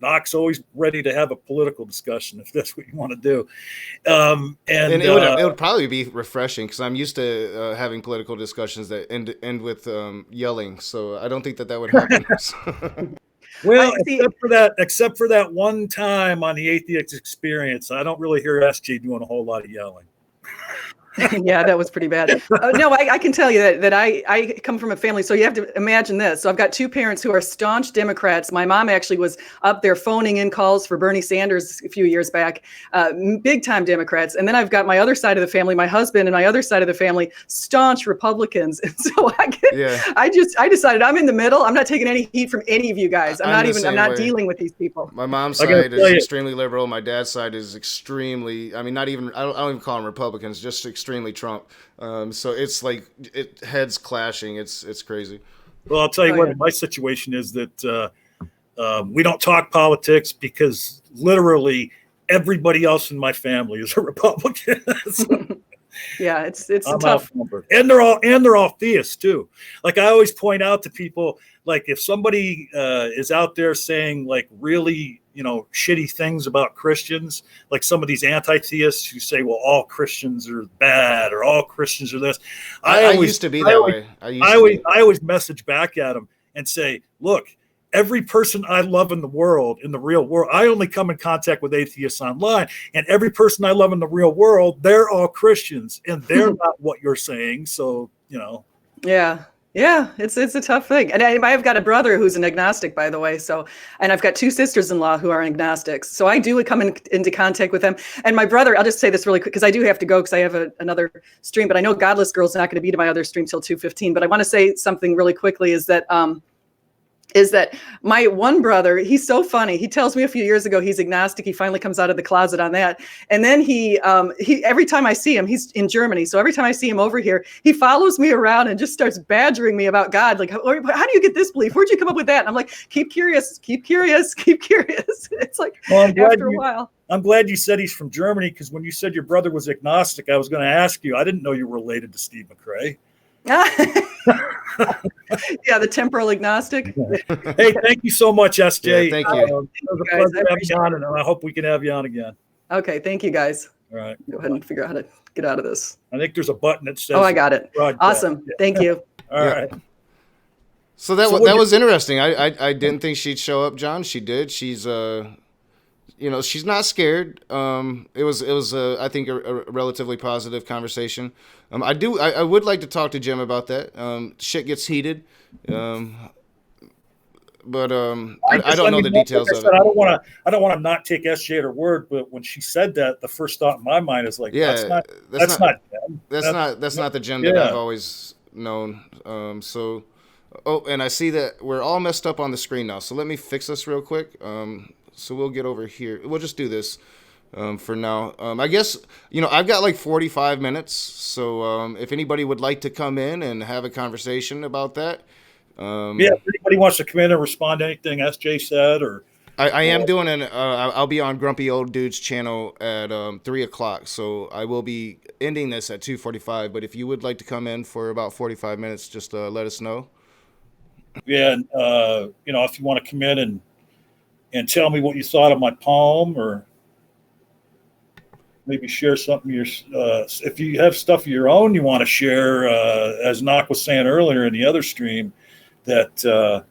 Knox always ready to have a political discussion if that's what you want to do, and it would probably be refreshing, because I'm used to having political discussions that end with yelling. So I don't think that would happen. Well, except for that one time on the Atheist Experience, I don't really hear SJ doing a whole lot of yelling. Yeah, that was pretty bad. No, I can tell you that I come from a family. So you have to imagine this. So I've got two parents who are staunch Democrats. My mom actually was up there phoning in calls for Bernie Sanders a few years back, big time Democrats. And then I've got my other side of the family, my husband and my other side of the family, staunch Republicans. And so I decided I'm in the middle. I'm not taking any heat from any of you guys. I'm not dealing with these people. My mom's side is extremely liberal. My dad's side is extremely, I don't even call them Republicans, just extremely Trump. So it's like heads clashing. It's crazy. Well, I'll tell you what, my situation is that we don't talk politics, because literally everybody else in my family is a Republican. Yeah, it's tough. And they're all theists too. Like, I always point out to people, like, if somebody is out there saying like really, shitty things about Christians, like some of these anti-theists who say, well, all Christians are bad or all Christians are this. I used to be that way. I always message back at them and say, look, every person I love in the world, in the real world, I only come in contact with atheists online, and every person I love in the real world, they're all Christians, and they're not what you're saying. So, Yeah, it's a tough thing. And I've got a brother who's an agnostic, by the way. So, and I've got two sisters-in-law who are agnostics. So I do come into contact with them. And my brother, I'll just say this really quick, because I do have to go, because I have another stream, but I know Godless Girl's not going to be to my other stream till 2:15. But I want to say something really quickly is that my one brother, he's so funny. He tells me a few years ago he's agnostic. He finally comes out of the closet on that. And then he every time I see him, he's in Germany. So every time I see him over here, he follows me around and just starts badgering me about God. Like, how do you get this belief? Where'd you come up with that? And I'm like, keep curious, keep curious, keep curious. It's like, after a while. I'm glad you said he's from Germany, because when you said your brother was agnostic, I was going to ask you, I didn't know you were related to Steve McRae. Yeah, the temporal agnostic. Hey, thank you so much, SJ. Yeah, thank you. It was a pleasure to have you on, and I hope we can have you on again. Okay, thank you, guys. All right. Go ahead and figure out how to get out of this. I think there's a button that says. Oh, I got it. Broadcast. Awesome. Yeah. Thank you. All right. So that was interesting. I didn't think she'd show up, John. She did. She's she's not scared. It was I think a relatively positive conversation. I would like to talk to Jim about that. Shit gets heated. But I don't know the details of it. I don't want to not take SJ at her word, but when she said that, the first thought in my mind is like, that's not Jen. That's not the Jen that I've always known. And I see that we're all messed up on the screen now. So let me fix this real quick. So we'll get over here. We'll just do this for now. I guess, I've got like 45 minutes. So if anybody would like to come in and have a conversation about that. Yeah, if anybody wants to come in and respond to anything SJ said, or I am doing I'll be on Grumpy Old Dude's channel at 3 o'clock. So I will be ending this at 2:45. But if you would like to come in for about 45 minutes, just let us know. yeah, if you want to come in and tell me what you thought of my poem, or maybe share something if you have stuff of your own you want to share, as Knock was saying earlier in the other stream, that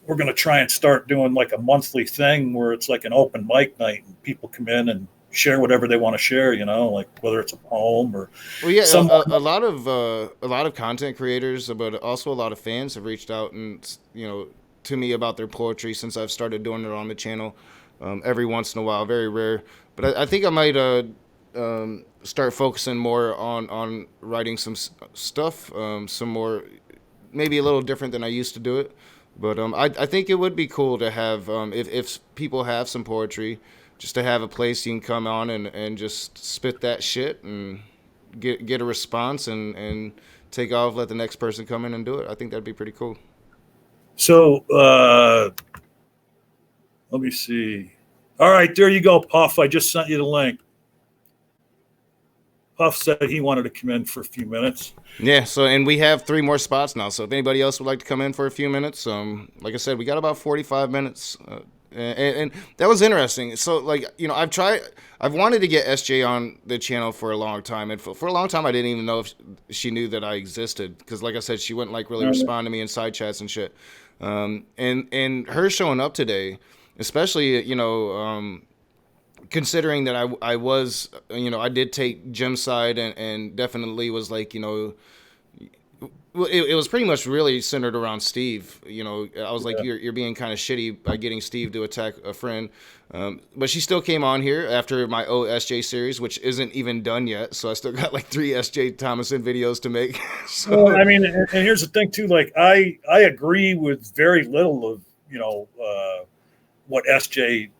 we're going to try and start doing like a monthly thing where it's like an open mic night and people come in and share whatever they want to share, like whether it's a poem or a lot of content creators, but also a lot of fans have reached out and to me about their poetry since I've started doing it on the channel. Every once in a while, very rare, but I think I might start focusing more on writing some stuff, some more, maybe a little different than I used to do it. But I think it would be cool to have, if people have some poetry, just to have a place you can come on and just spit that shit and get a response and take off, let the next person come in and do it. I think that'd be pretty cool. So let me see. All right, there you go, Puff. I just sent you the link. Puff said he wanted to come in for a few minutes. Yeah, and we have 3 more spots now. So if anybody else would like to come in for a few minutes, like I said, we got about 45 minutes. And that was interesting. So, I've wanted to get SJ on the channel for a long time. And for a long time, I didn't even know if she knew that I existed. Because, like I said, she wouldn't really respond to me in side chats and shit. And her showing up today, especially, considering that I was, I did take Jim's side and definitely was like, it was pretty much really centered around Steve. I was like, you're being kind of shitty by getting Steve to attack a friend. But she still came on here after my SJ series, which isn't even done yet. So I still got like 3 SJ Thomason videos to make. So well, I mean, and here's the thing too. Like I agree with very little of what SJ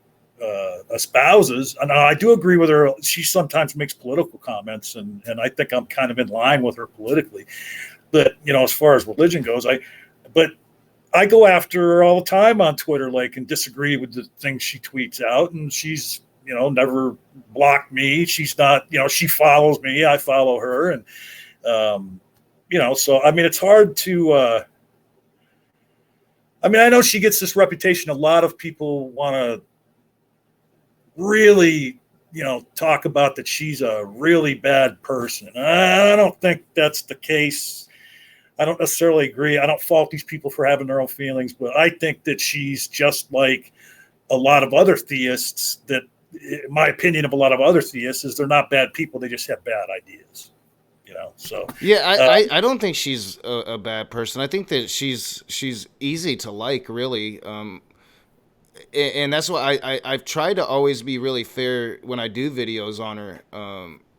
espouses, and I do agree with her. She sometimes makes political comments, and I think I'm kind of in line with her politically. But as far as religion goes, I go after her all the time on Twitter, and disagree with the things she tweets out, and she's never blocked me. She's not, she follows me, I follow her, and so I mean, it's hard to. I know she gets this reputation. A lot of people want to really, talk about that she's a really bad person. I don't think that's the case. I don't necessarily agree. I don't fault these people for having their own feelings, but I think that she's just like a lot of other theists. That, my opinion of a lot of other theists is they're not bad people. They just have bad ideas. So yeah, I don't think she's a bad person. I think that she's easy to like, really. And that's why I've tried to always be really fair when I do videos on her,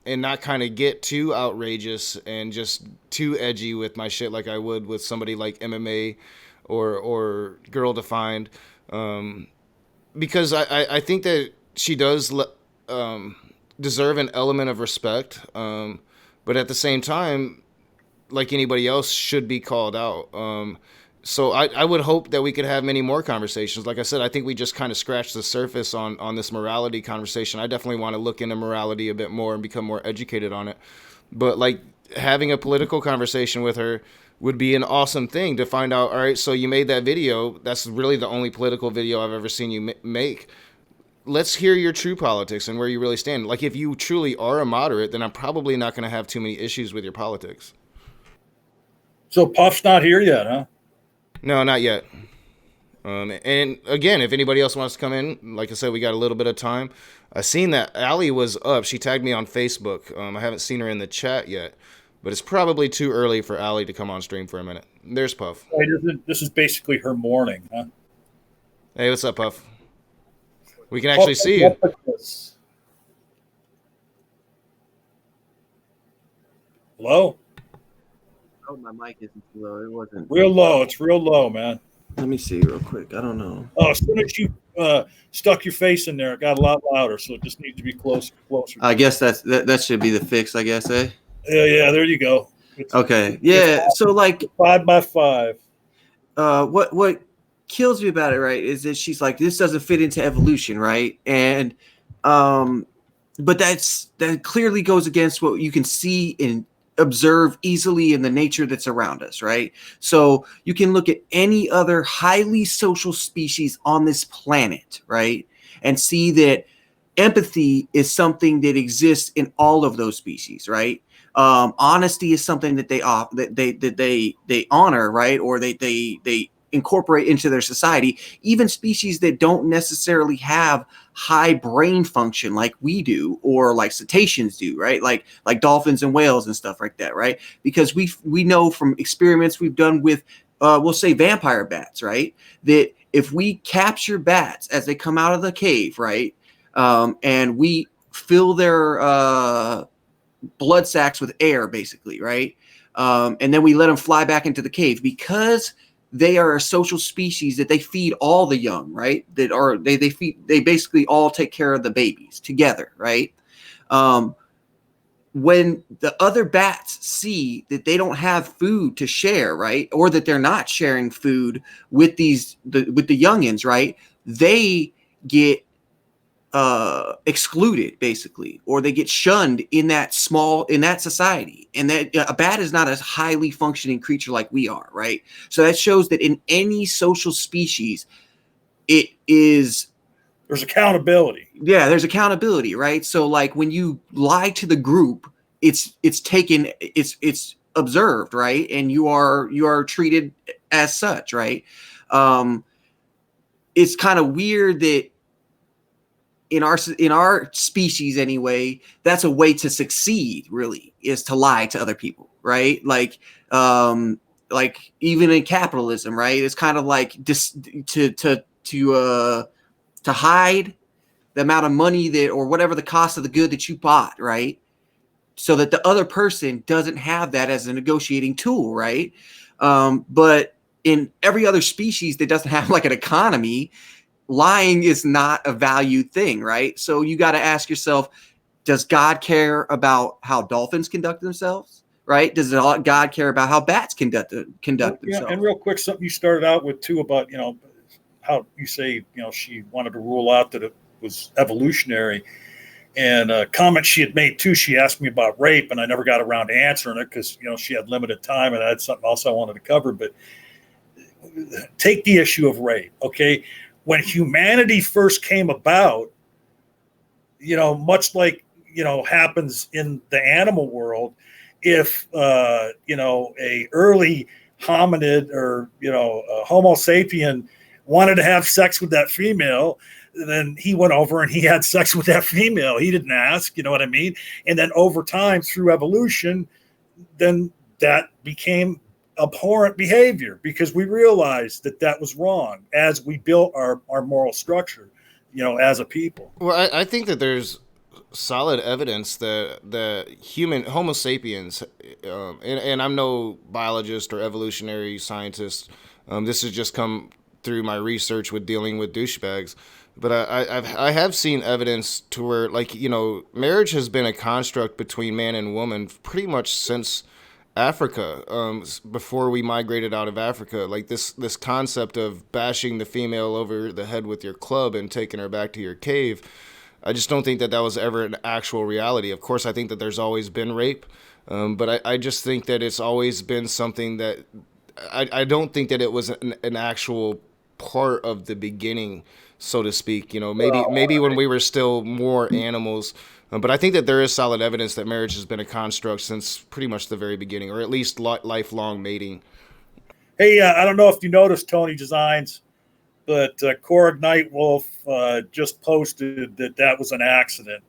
and not kind of get too outrageous and just too edgy with my shit like I would with somebody like MMA or Girl Defined, because I think that she does deserve an element of respect, but at the same time, like anybody else, should be called out. So I would hope that we could have many more conversations. Like I said, I think we just kind of scratched the surface on this morality conversation. I definitely want to look into morality a bit more and become more educated on it. But like having a political conversation with her would be an awesome thing to find out. All right, so you made that video. That's really the only political video I've ever seen you make. Let's hear your true politics and where you really stand. Like if you truly are a moderate, then I'm probably not going to have too many issues with your politics. So Puff's not here yet, huh? No, not yet. And again, if anybody else wants to come in, like I said, we got a little bit of time. I seen that Allie was up. She tagged me on Facebook. I haven't seen her in the chat yet, but it's probably too early for Allie to come on stream for a minute. There's Puff. This is basically her morning, huh? Hey, what's up, Puff? We can actually see you. Hello? Oh, my mic isn't too low. It wasn't real low. It's real low, man. Let me see real quick. I don't know. Oh, as soon as you stuck your face in there. It got a lot louder, so it just needs to be closer. I guess that should be the fix, I guess, eh? Yeah, there you go. Okay. Yeah. So like 5x5. what kills me about it, right, is that she's like, this doesn't fit into evolution, right? And but that clearly goes against what you can see and observe easily in the nature that's around us, right? So you can look at any other highly social species on this planet, right, and see that empathy is something that exists in all of those species, right? Honesty is something that they honor, right, or they incorporate into their society. Even species that don't necessarily have high brain function like we do, or like cetaceans do, right? Like dolphins and whales and stuff like that, right? Because we know from experiments we've done with we'll say vampire bats, right, that if we capture bats as they come out of the cave, right, and we fill their blood sacs with air, basically, right, and then we let them fly back into the cave, because they are a social species that they feed all the young, right? They basically all take care of the babies together, right? When the other bats see that they don't have food to share, right, or that they're not sharing food with the youngins, right, they get excluded, basically, or they get shunned in that society. And that a bat is not a highly functioning creature like we are, right? So that shows that in any social species, there's accountability. Yeah, there's accountability, right? So like when you lie to the group, it's observed, right? And you are treated as such, right? It's kind of weird that in our species anyway, that's a way to succeed, really, is to lie to other people, right? Like even in capitalism, right, it's kind of like to hide the amount of money that, or whatever the cost of the good that you bought, right, so that the other person doesn't have that as a negotiating tool, right? But in every other species that doesn't have like an economy, lying is not a valued thing, right? So you got to ask yourself, does God care about how dolphins conduct themselves, right? Does God care about how bats conduct themselves? Yeah, and real quick, something you started out with too about, how you say, she wanted to rule out that it was evolutionary. And a comment she had made too, she asked me about rape, and I never got around to answering it because, she had limited time and I had something else I wanted to cover. But take the issue of rape, okay? When humanity first came about, much like, happens in the animal world, if, a early hominid or, a Homo sapien wanted to have sex with that female, then he went over and he had sex with that female. He didn't ask, you know what I mean? And then over time, through evolution, then that became abhorrent behavior because we realized that was wrong as we built our moral structure, as a people. Well, I think that there's solid evidence that the human Homo sapiens, and I'm no biologist or evolutionary scientist. This has just come through my research with dealing with douchebags. But I have seen evidence to where, like, marriage has been a construct between man and woman pretty much since Africa, before we migrated out of Africa. Like this concept of bashing the female over the head with your club and taking her back to your cave. I just don't think that was ever an actual reality. Of course, I think that there's always been rape, but I just think that it's always been something that I don't think that it was an actual part of the beginning, so to speak. Maybe when we were still more animals. But I think that there is solid evidence that marriage has been a construct since pretty much the very beginning, or at least lifelong mating. Hey, I don't know if you noticed Tony Designs, but Korg Nightwolf just posted that was an accident.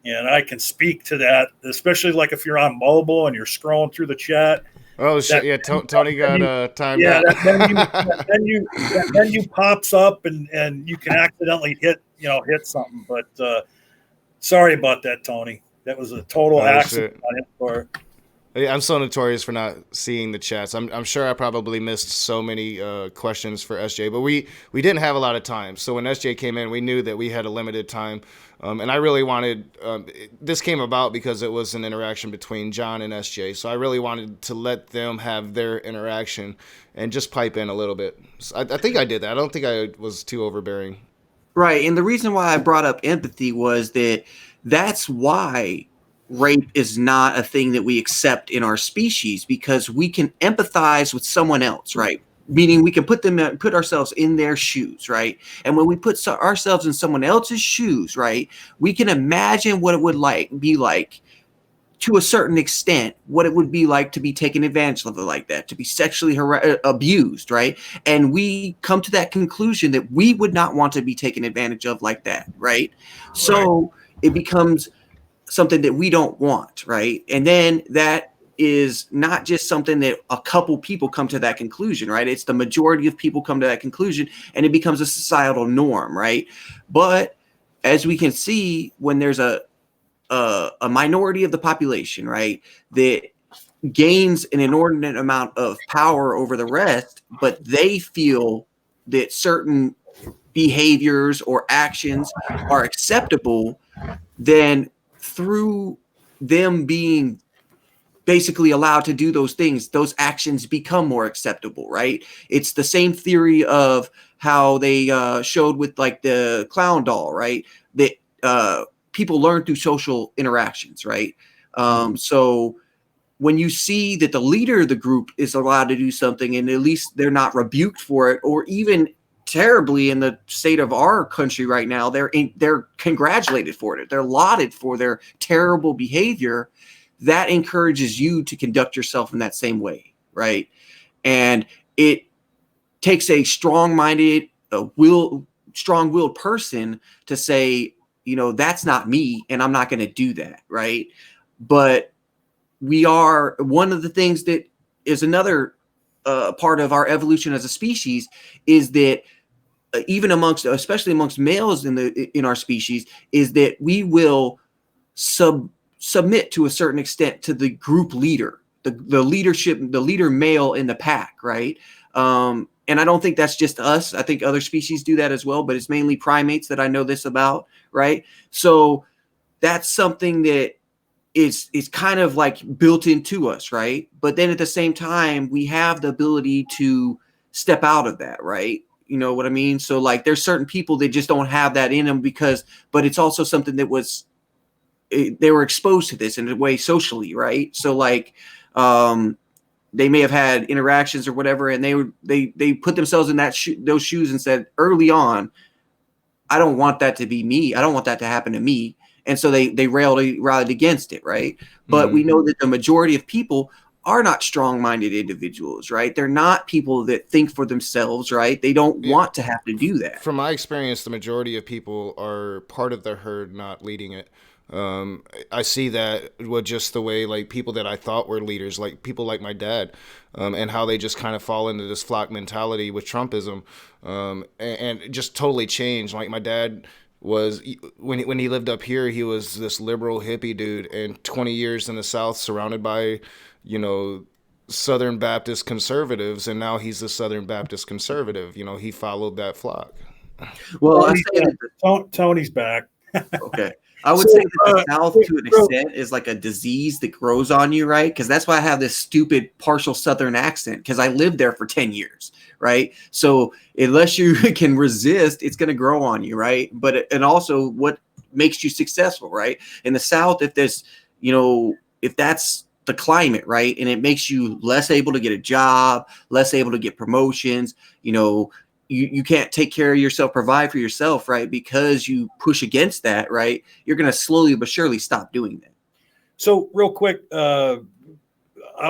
And I can speak to that, especially like if you're on mobile and you're scrolling through the chat. Oh shit! Yeah, Tony got timed out. That menu pops up and you can accidentally hit something. But sorry about that, Tony. That was a total accident on his part. I'm so notorious for not seeing the chats. I'm sure I probably missed so many questions for SJ, but we didn't have a lot of time. So when SJ came in, we knew that we had a limited time, and I really wanted. This came about because it was an interaction between John and SJ. So I really wanted to let them have their interaction and just pipe in a little bit. So I think I did that. I don't think I was too overbearing. Right. And the reason why I brought up empathy was that that's why rape is not a thing that we accept in our species, because we can empathize with someone else, right? Meaning we can put ourselves in their shoes, right? And when we put ourselves in someone else's shoes, right, we can imagine what it would be like to a certain extent, what it would be like to be taken advantage of like that, to be sexually abused, right? And we come to that conclusion that we would not want to be taken advantage of like that, right? So it becomes something that we don't want, right? And then that is not just something that a couple people come to that conclusion, right? It's the majority of people come to that conclusion, and it becomes a societal norm, right? But as we can see, when there's a minority of the population, right, that gains an inordinate amount of power over the rest, but they feel that certain behaviors or actions are acceptable, then through them being basically allowed to do those things, those actions become more acceptable, right? It's the same theory of how they showed with like the clown doll, right? That people learn through social interactions, right? So when you see that the leader of the group is allowed to do something and at least they're not rebuked for it, or even terribly in the state of our country right now, they're congratulated for it. They're lauded for their terrible behavior. That encourages you to conduct yourself in that same way, right? And it takes a strong-minded, strong-willed person to say, you know, that's not me, and I'm not going to do that, right? But we are, one of the things that is another part of our evolution as a species is that even especially amongst males in our species, is that we will submit to a certain extent to the group leader, the leader male in the pack, right? And I don't think that's just us. I think other species do that as well, but it's mainly primates that I know this about, right? So that's something that is kind of like built into us, right? But then at the same time, we have the ability to step out of that, right? You know what I mean? So like there's certain people that just don't have that in them but it's also something that they were exposed to this in a way socially, right? So like they may have had interactions or whatever, and they put themselves in those shoes and said early on, I don't want that to be me. I don't want that to happen to me. And so they rallied against it, right? But we know that the majority of people are not strong-minded individuals, right? They're not people that think for themselves, right? They don't want to have to do that. From my experience, the majority of people are part of the herd, not leading it. I see that with just the way like people that I thought were leaders, like people like my dad, and how they just kind of fall into this flock mentality with Trumpism, and just totally change. Like my dad was, when he lived up here, he was this liberal hippie dude, and 20 years in the South surrounded by, you know, Southern Baptist conservatives, and now he's a Southern Baptist conservative. You know, he followed that flock. Well, Tony's back. Okay. I would say that the South, to an extent, is like a disease that grows on you, right? Because that's why I have this stupid partial Southern accent, because I lived there for 10 years, right? So unless you can resist, it's going to grow on you, right? And also what makes you successful, right? In the South, if there's, you know, if that's the climate, right, and it makes you less able to get a job, less able to get promotions, you know, you can't take care of yourself, provide for yourself, right? Because you push against that, right? You're going to slowly but surely stop doing that. So real quick, I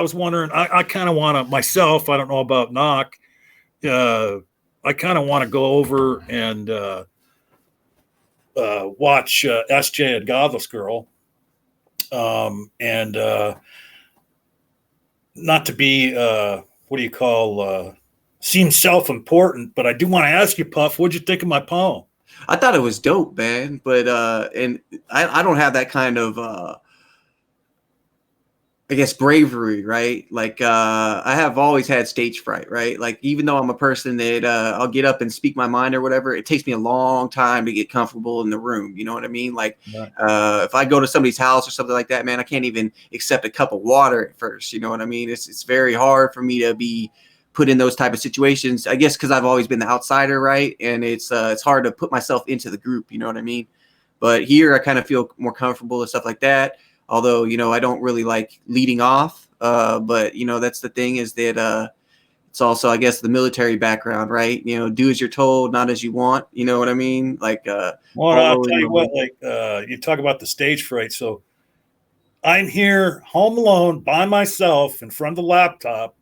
was wondering, I kind of want to myself, I don't know about Knock. I kind of want to go over and watch SJ and Godless Girl. And not to be, what do you call, seems self-important, but I do want to ask you, Puff, what'd you think of my poem? I thought it was dope, man. But and I don't have that kind of I guess bravery, right? Like I have always had stage fright, right? Like even though I'm a person that I'll get up and speak my mind or whatever, it takes me a long time to get comfortable in the room. You know what I mean? Like Right. if I go to somebody's house or something like that, man, I can't even accept a cup of water at first. You know what I mean? It's very hard for me to be put in those type of situations. I guess because I've always been the outsider, right? And it's hard to put myself into the group. You know what I mean? But here I kind of feel more comfortable and stuff like that. Although, I don't really like leading off. But, that's the thing is that it's also, I guess, the military background, right? Do as you're told, not as you want. You know what I mean? Like, Well, I'll tell you what, like you talk about the stage fright. So I'm here home alone by myself in front of the laptop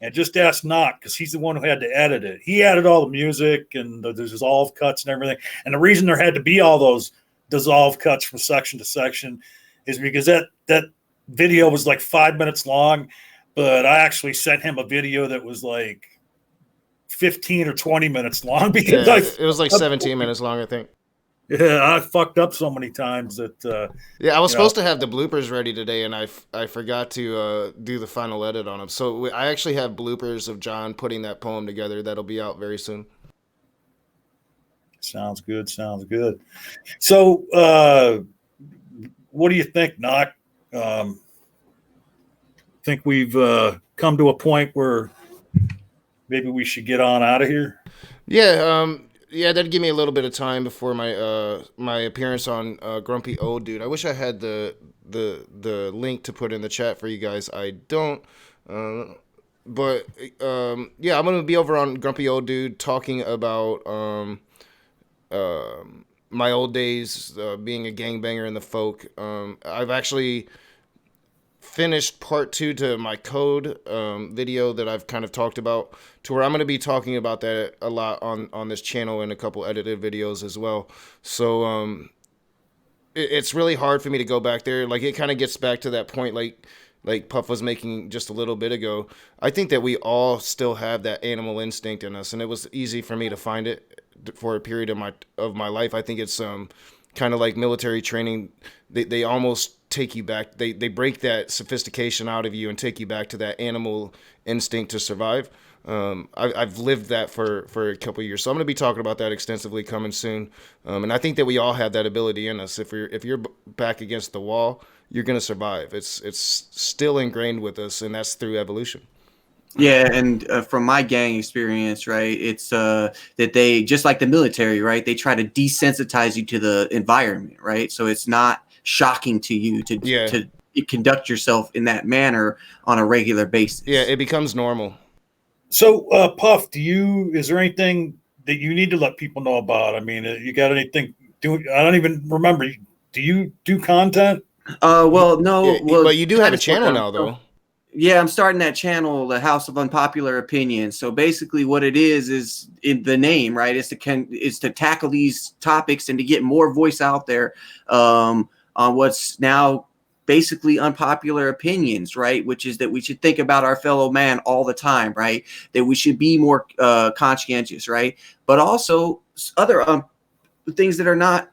and just ask Knock because he's the one who had to edit it. He added all the music and the dissolve cuts and everything. And the reason there had to be all those dissolve cuts from section to section is because that video was like 5 minutes long, but I actually sent him a video that was like 15 or 20 minutes long because it was like 17 minutes long, I think. Yeah, I fucked up so many times that. Yeah, I was supposed to have the bloopers ready today, and I forgot to do the final edit on them. So I actually have bloopers of John putting that poem together. That'll be out very soon. Sounds good. Sounds good. So, what do you think, Knock? Think we've come to a point where maybe we should get on out of here? Yeah, yeah, that'd give me a little bit of time before my my appearance on Grumpy Old Dude. I wish I had the link to put in the chat for you guys. I don't. But yeah, I'm gonna be over on Grumpy Old Dude talking about my old days being a gangbanger in the folk. I've actually finished part 2 to my code video that I've kind of talked about, to where I'm going to be talking about that a lot on this channel and a couple edited videos as well. So it's really hard for me to go back there. Like, it kind of gets back to that point like Puff was making just a little bit ago. I think that we all still have that animal instinct in us, and it was easy for me to find it for a period of my life. I think it's kind of like military training. They almost take you back. They break that sophistication out of you and take you back to that animal instinct to survive. I've lived that for a couple of years, so I'm going to be talking about that extensively coming soon. And I think that we all have that ability in us. If you're back against the wall, you're going to survive. It's still ingrained with us, and that's through evolution. Yeah, and from my gang experience, right, it's that they, just like the military, right, they try to desensitize you to the environment, right? So it's not shocking to you to conduct yourself in that manner on a regular basis. Yeah, it becomes normal. So, Puff, is there anything that you need to let people know about? I mean, you got anything? I don't even remember. Do you do content? Well, no. Yeah, well, but you do have a channel now, though. Yeah, I'm starting that channel, the House of Unpopular Opinions. So basically what it is in the name, right, is to tackle these topics and to get more voice out there on what's now basically unpopular opinions, right, which is that we should think about our fellow man all the time, right, that we should be more conscientious, right, but also other things that are not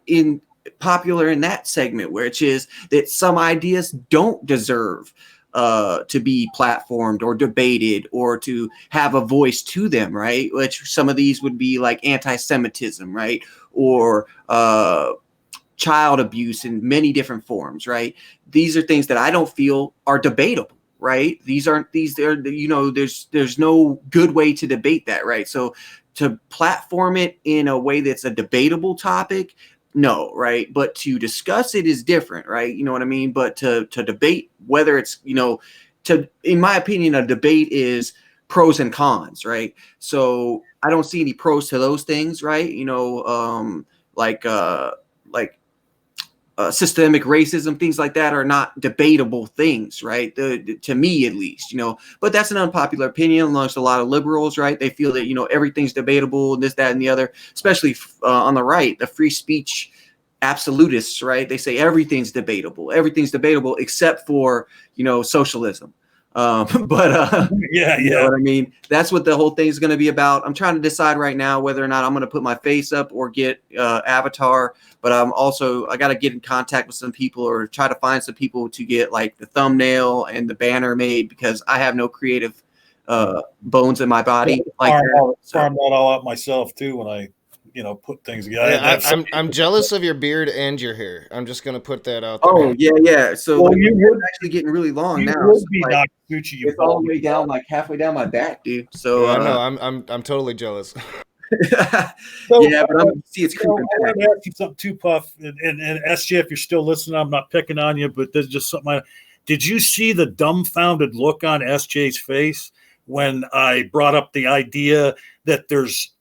popular in that segment, which is that some ideas don't deserve to be platformed or debated or to have a voice to them, right? Which some of these would be like anti-Semitism, right? Or child abuse in many different forms, right? These are things that I don't feel are debatable, right? There's no good way to debate that, right? So to platform it in a way that's a debatable topic, no, right? But to discuss it is different, right? You know what I mean? But to debate whether it's, in my opinion, a debate is pros and cons, right? So I don't see any pros to those things, right? Systemic racism, things like that are not debatable things, right? To me, at least, but that's an unpopular opinion amongst a lot of liberals, right? They feel that, everything's debatable and this, that, and the other, especially on the right, the free speech absolutists, right? They say everything's debatable except for, socialism. But Yeah, you know yeah. what I mean? That's what the whole thing is going to be about. I'm trying to decide right now whether or not I'm going to put my face up or get avatar. But I got to get in contact with some people or try to find some people to get like the thumbnail and the banner made, because I have no creative bones in my body like that. Farm that all out myself too when I, put things together. Yeah, I'm jealous of your beard and your hair. I'm just gonna put that out there. Oh yeah. So Well, like, you it's would actually getting really long you now. would So, be like, Nakaguchi, you it's all bald. the way down, like halfway down my back, dude. So Yeah, I know. I'm totally jealous. So, yeah, but I'm see it's I creeping back. want to ask you something too, Puff, and SJ, if you're still listening, I'm not picking on you, but there's just something. Did you see the dumbfounded look on SJ's face when I brought up the idea that there's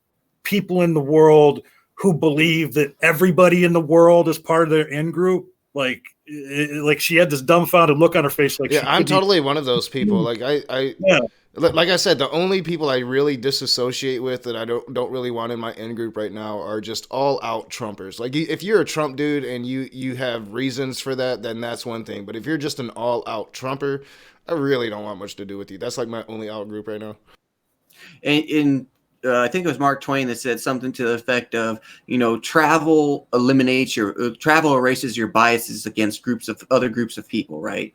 people in the world who believe that everybody in the world is part of their in group? Like she had this dumbfounded look on her face. Like, Yeah, she I'm couldn't totally one of those people. Like Yeah. like I said, the only people I really disassociate with that I don't really want in my in group right now are just all out Trumpers. Like, if you're a Trump dude and you have reasons for that, then that's one thing. But if you're just an all out Trumper, I really don't want much to do with you. That's like my only out group right now. And I think it was Mark Twain that said something to the effect of, travel travel erases your biases against other groups of people, right?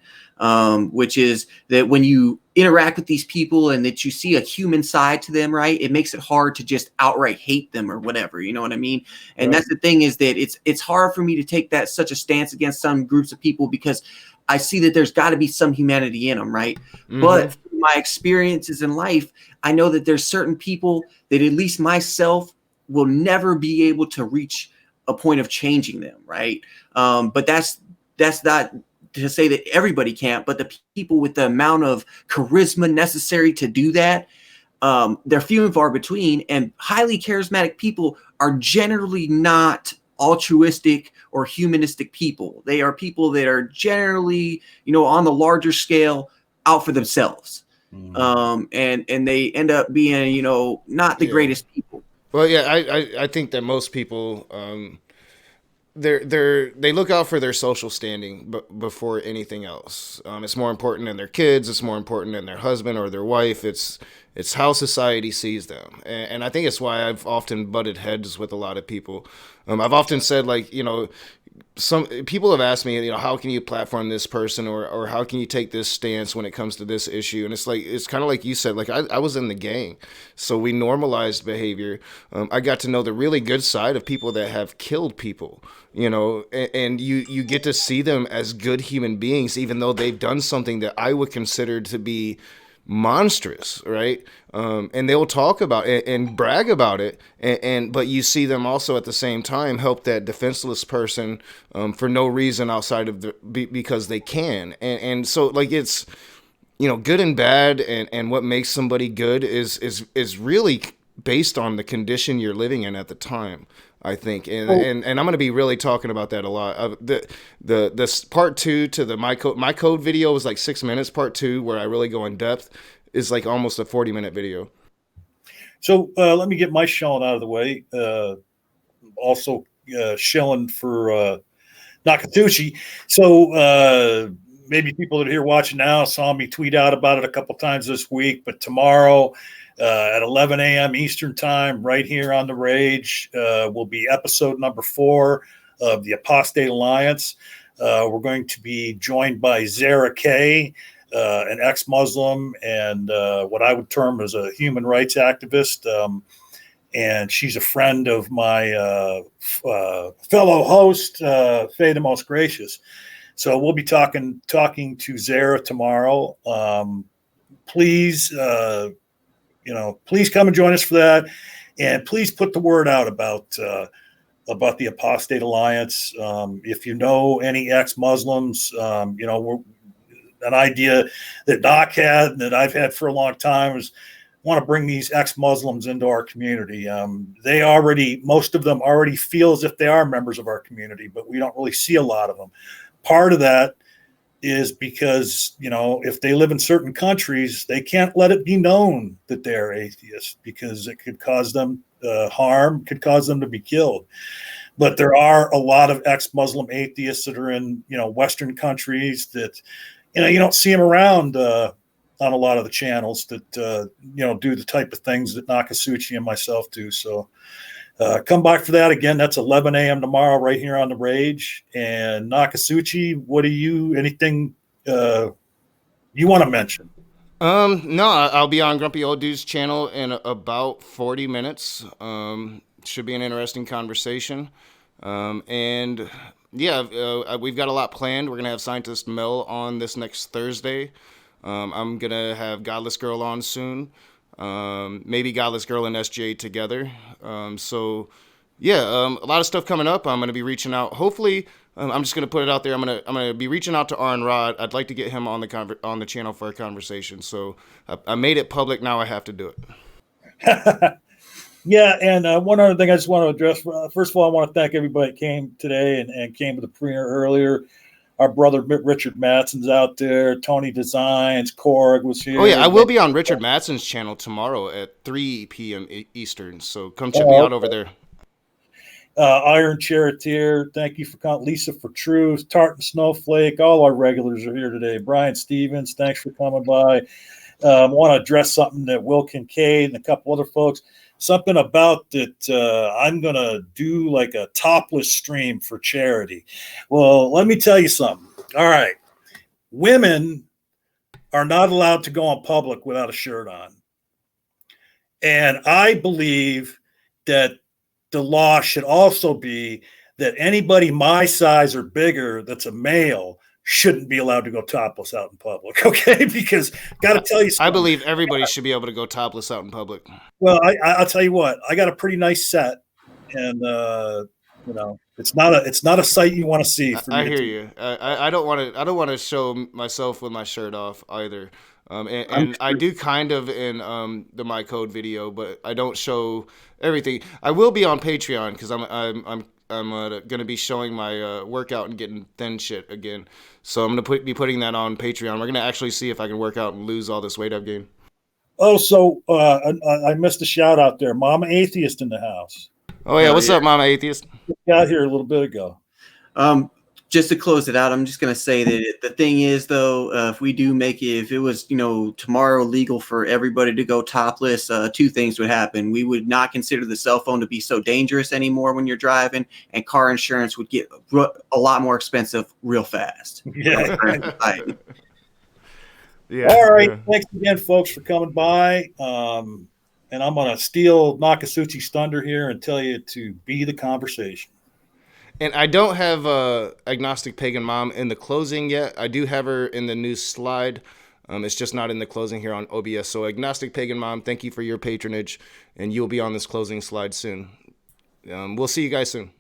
Which is that when you interact with these people and that you see a human side to them, right, it makes it hard to just outright hate them or whatever. You know what I mean? And Right. That's the thing, is that it's hard for me to take such a stance against some groups of people, because I see that there's got to be some humanity in them, right? Mm-hmm. But through my experiences in life, I know that there's certain people that at least myself will never be able to reach a point of changing them, right? But that's not to say that everybody can't, but the people with the amount of charisma necessary to do that, they're few and far between. And highly charismatic people are generally not altruistic or humanistic people. They are people that are generally, on the larger scale, out for themselves. And they end up being, not the greatest people. Well, yeah, I think that most people they look out for their social standing before anything else. It's more important than their kids. It's more important than their husband or their wife. It's how society sees them, and I think it's why I've often butted heads with a lot of people. I've often said, like, some people have asked me, how can you platform this person, or how can you take this stance when it comes to this issue? And it's kind of like you said, like, I was in the gang, so we normalized behavior. I got to know the really good side of people that have killed people, and you get to see them as good human beings, even though they've done something that I would consider to be monstrous, right? And they will talk about it and brag about it, but you see them also at the same time help that defenseless person for no reason outside of because they can, and so, like, it's good and bad, and what makes somebody good is really based on the condition you're living in at the time, I think, and I'm going to be really talking about that a lot. The part 2 to the my code video was like 6 minutes. Part 2, where I really go in depth, is like almost a 40-minute video. So let me get my shilling out of the way. Also shilling for Nakatuchi. So maybe people that are here watching now saw me tweet out about it a couple times this week, but tomorrow at 11 a.m. Eastern time, right here on The Rage, will be episode number 4 of the Apostate Alliance. We're going to be joined by Zara K., an ex-Muslim and what I would term as a human rights activist. And she's a friend of my fellow host, Faye the Most Gracious. So we'll be talking to Zara tomorrow. Please, please come and join us for that, and please put the word out about the Apostate Alliance. If you know any ex-Muslims, we're an idea that Doc had and that I've had for a long time is want to bring these ex-Muslims into our community. Most of them already feel as if they are members of our community, but we don't really see a lot of them. Part of that is because, if they live in certain countries, they can't let it be known that they're atheists, because it could cause them harm, could cause them to be killed. But there are a lot of ex-Muslim atheists that are in, Western countries that, you don't see them around on a lot of the channels that do the type of things that Nakasuchi and myself do. So come back for that again. That's 11 a.m. tomorrow, right here on the Rage. And Nakasuchi, anything you want to mention? No, I'll be on Grumpy Old Dude's channel in about 40 minutes. Should be an interesting conversation. And yeah, we've got a lot planned. We're going to have Scientist Mel on this next Thursday. I'm going to have Godless Girl on soon. Maybe Godless Girl and SJ together. So yeah, a lot of stuff coming up. I'm going to be reaching out. Hopefully, I'm just going to put it out there. I'm going to be reaching out to Arn Rod. I'd like to get him on the channel for a conversation. So I made it public. Now I have to do it. Yeah, and one other thing I just want to address. First of all, I want to thank everybody that came today and came to the premiere earlier. Our brother Richard Matson's out there. Tony Designs, Korg was here. Oh yeah, I will be on Richard Matson's channel tomorrow at 3 p.m. Eastern. So come check me out over there. Iron Charioteer, thank you for coming. Lisa for Truth, Tartan Snowflake, all our regulars are here today. Brian Stevens, thanks for coming by. Want to address something that Will Kincaid and a couple other folks. Something about that I'm going to do like a topless stream for charity. Well, let me tell you something. All right. Women are not allowed to go in public without a shirt on. And I believe that the law should also be that anybody my size or bigger that's a male shouldn't be allowed to go topless out in public, okay? Because got to tell you something. I believe everybody should be able to go topless out in public. Well, I'll tell you what. I got a pretty nice set, and it's not a sight you want to see. I hear you. I don't want to show myself with my shirt off either. And I do kind of in the My Code video, but I don't show everything. I will be on Patreon because I'm going to be showing my workout and getting thin shit again. So I'm going to be putting that on Patreon. We're going to actually see if I can work out and lose all this weight I've gained. Oh, so I missed a shout out there. Mama Atheist in the house. Oh yeah, what's up, Mama Atheist? Got here a little bit ago. Just to close it out, I'm just going to say that the thing is, though, if we do make it, if it was, tomorrow legal for everybody to go topless, two things would happen. We would not consider the cell phone to be so dangerous anymore when you're driving, and car insurance would get a lot more expensive real fast. Yeah. Yeah. All right. Yeah. Thanks again, folks, for coming by. And I'm going to steal Nakasuchi's thunder here and tell you to be the conversation. And I don't have Agnostic Pagan Mom in the closing yet. I do have her in the new slide. It's just not in the closing here on OBS. So Agnostic Pagan Mom, thank you for your patronage, and you'll be on this closing slide soon. We'll see you guys soon.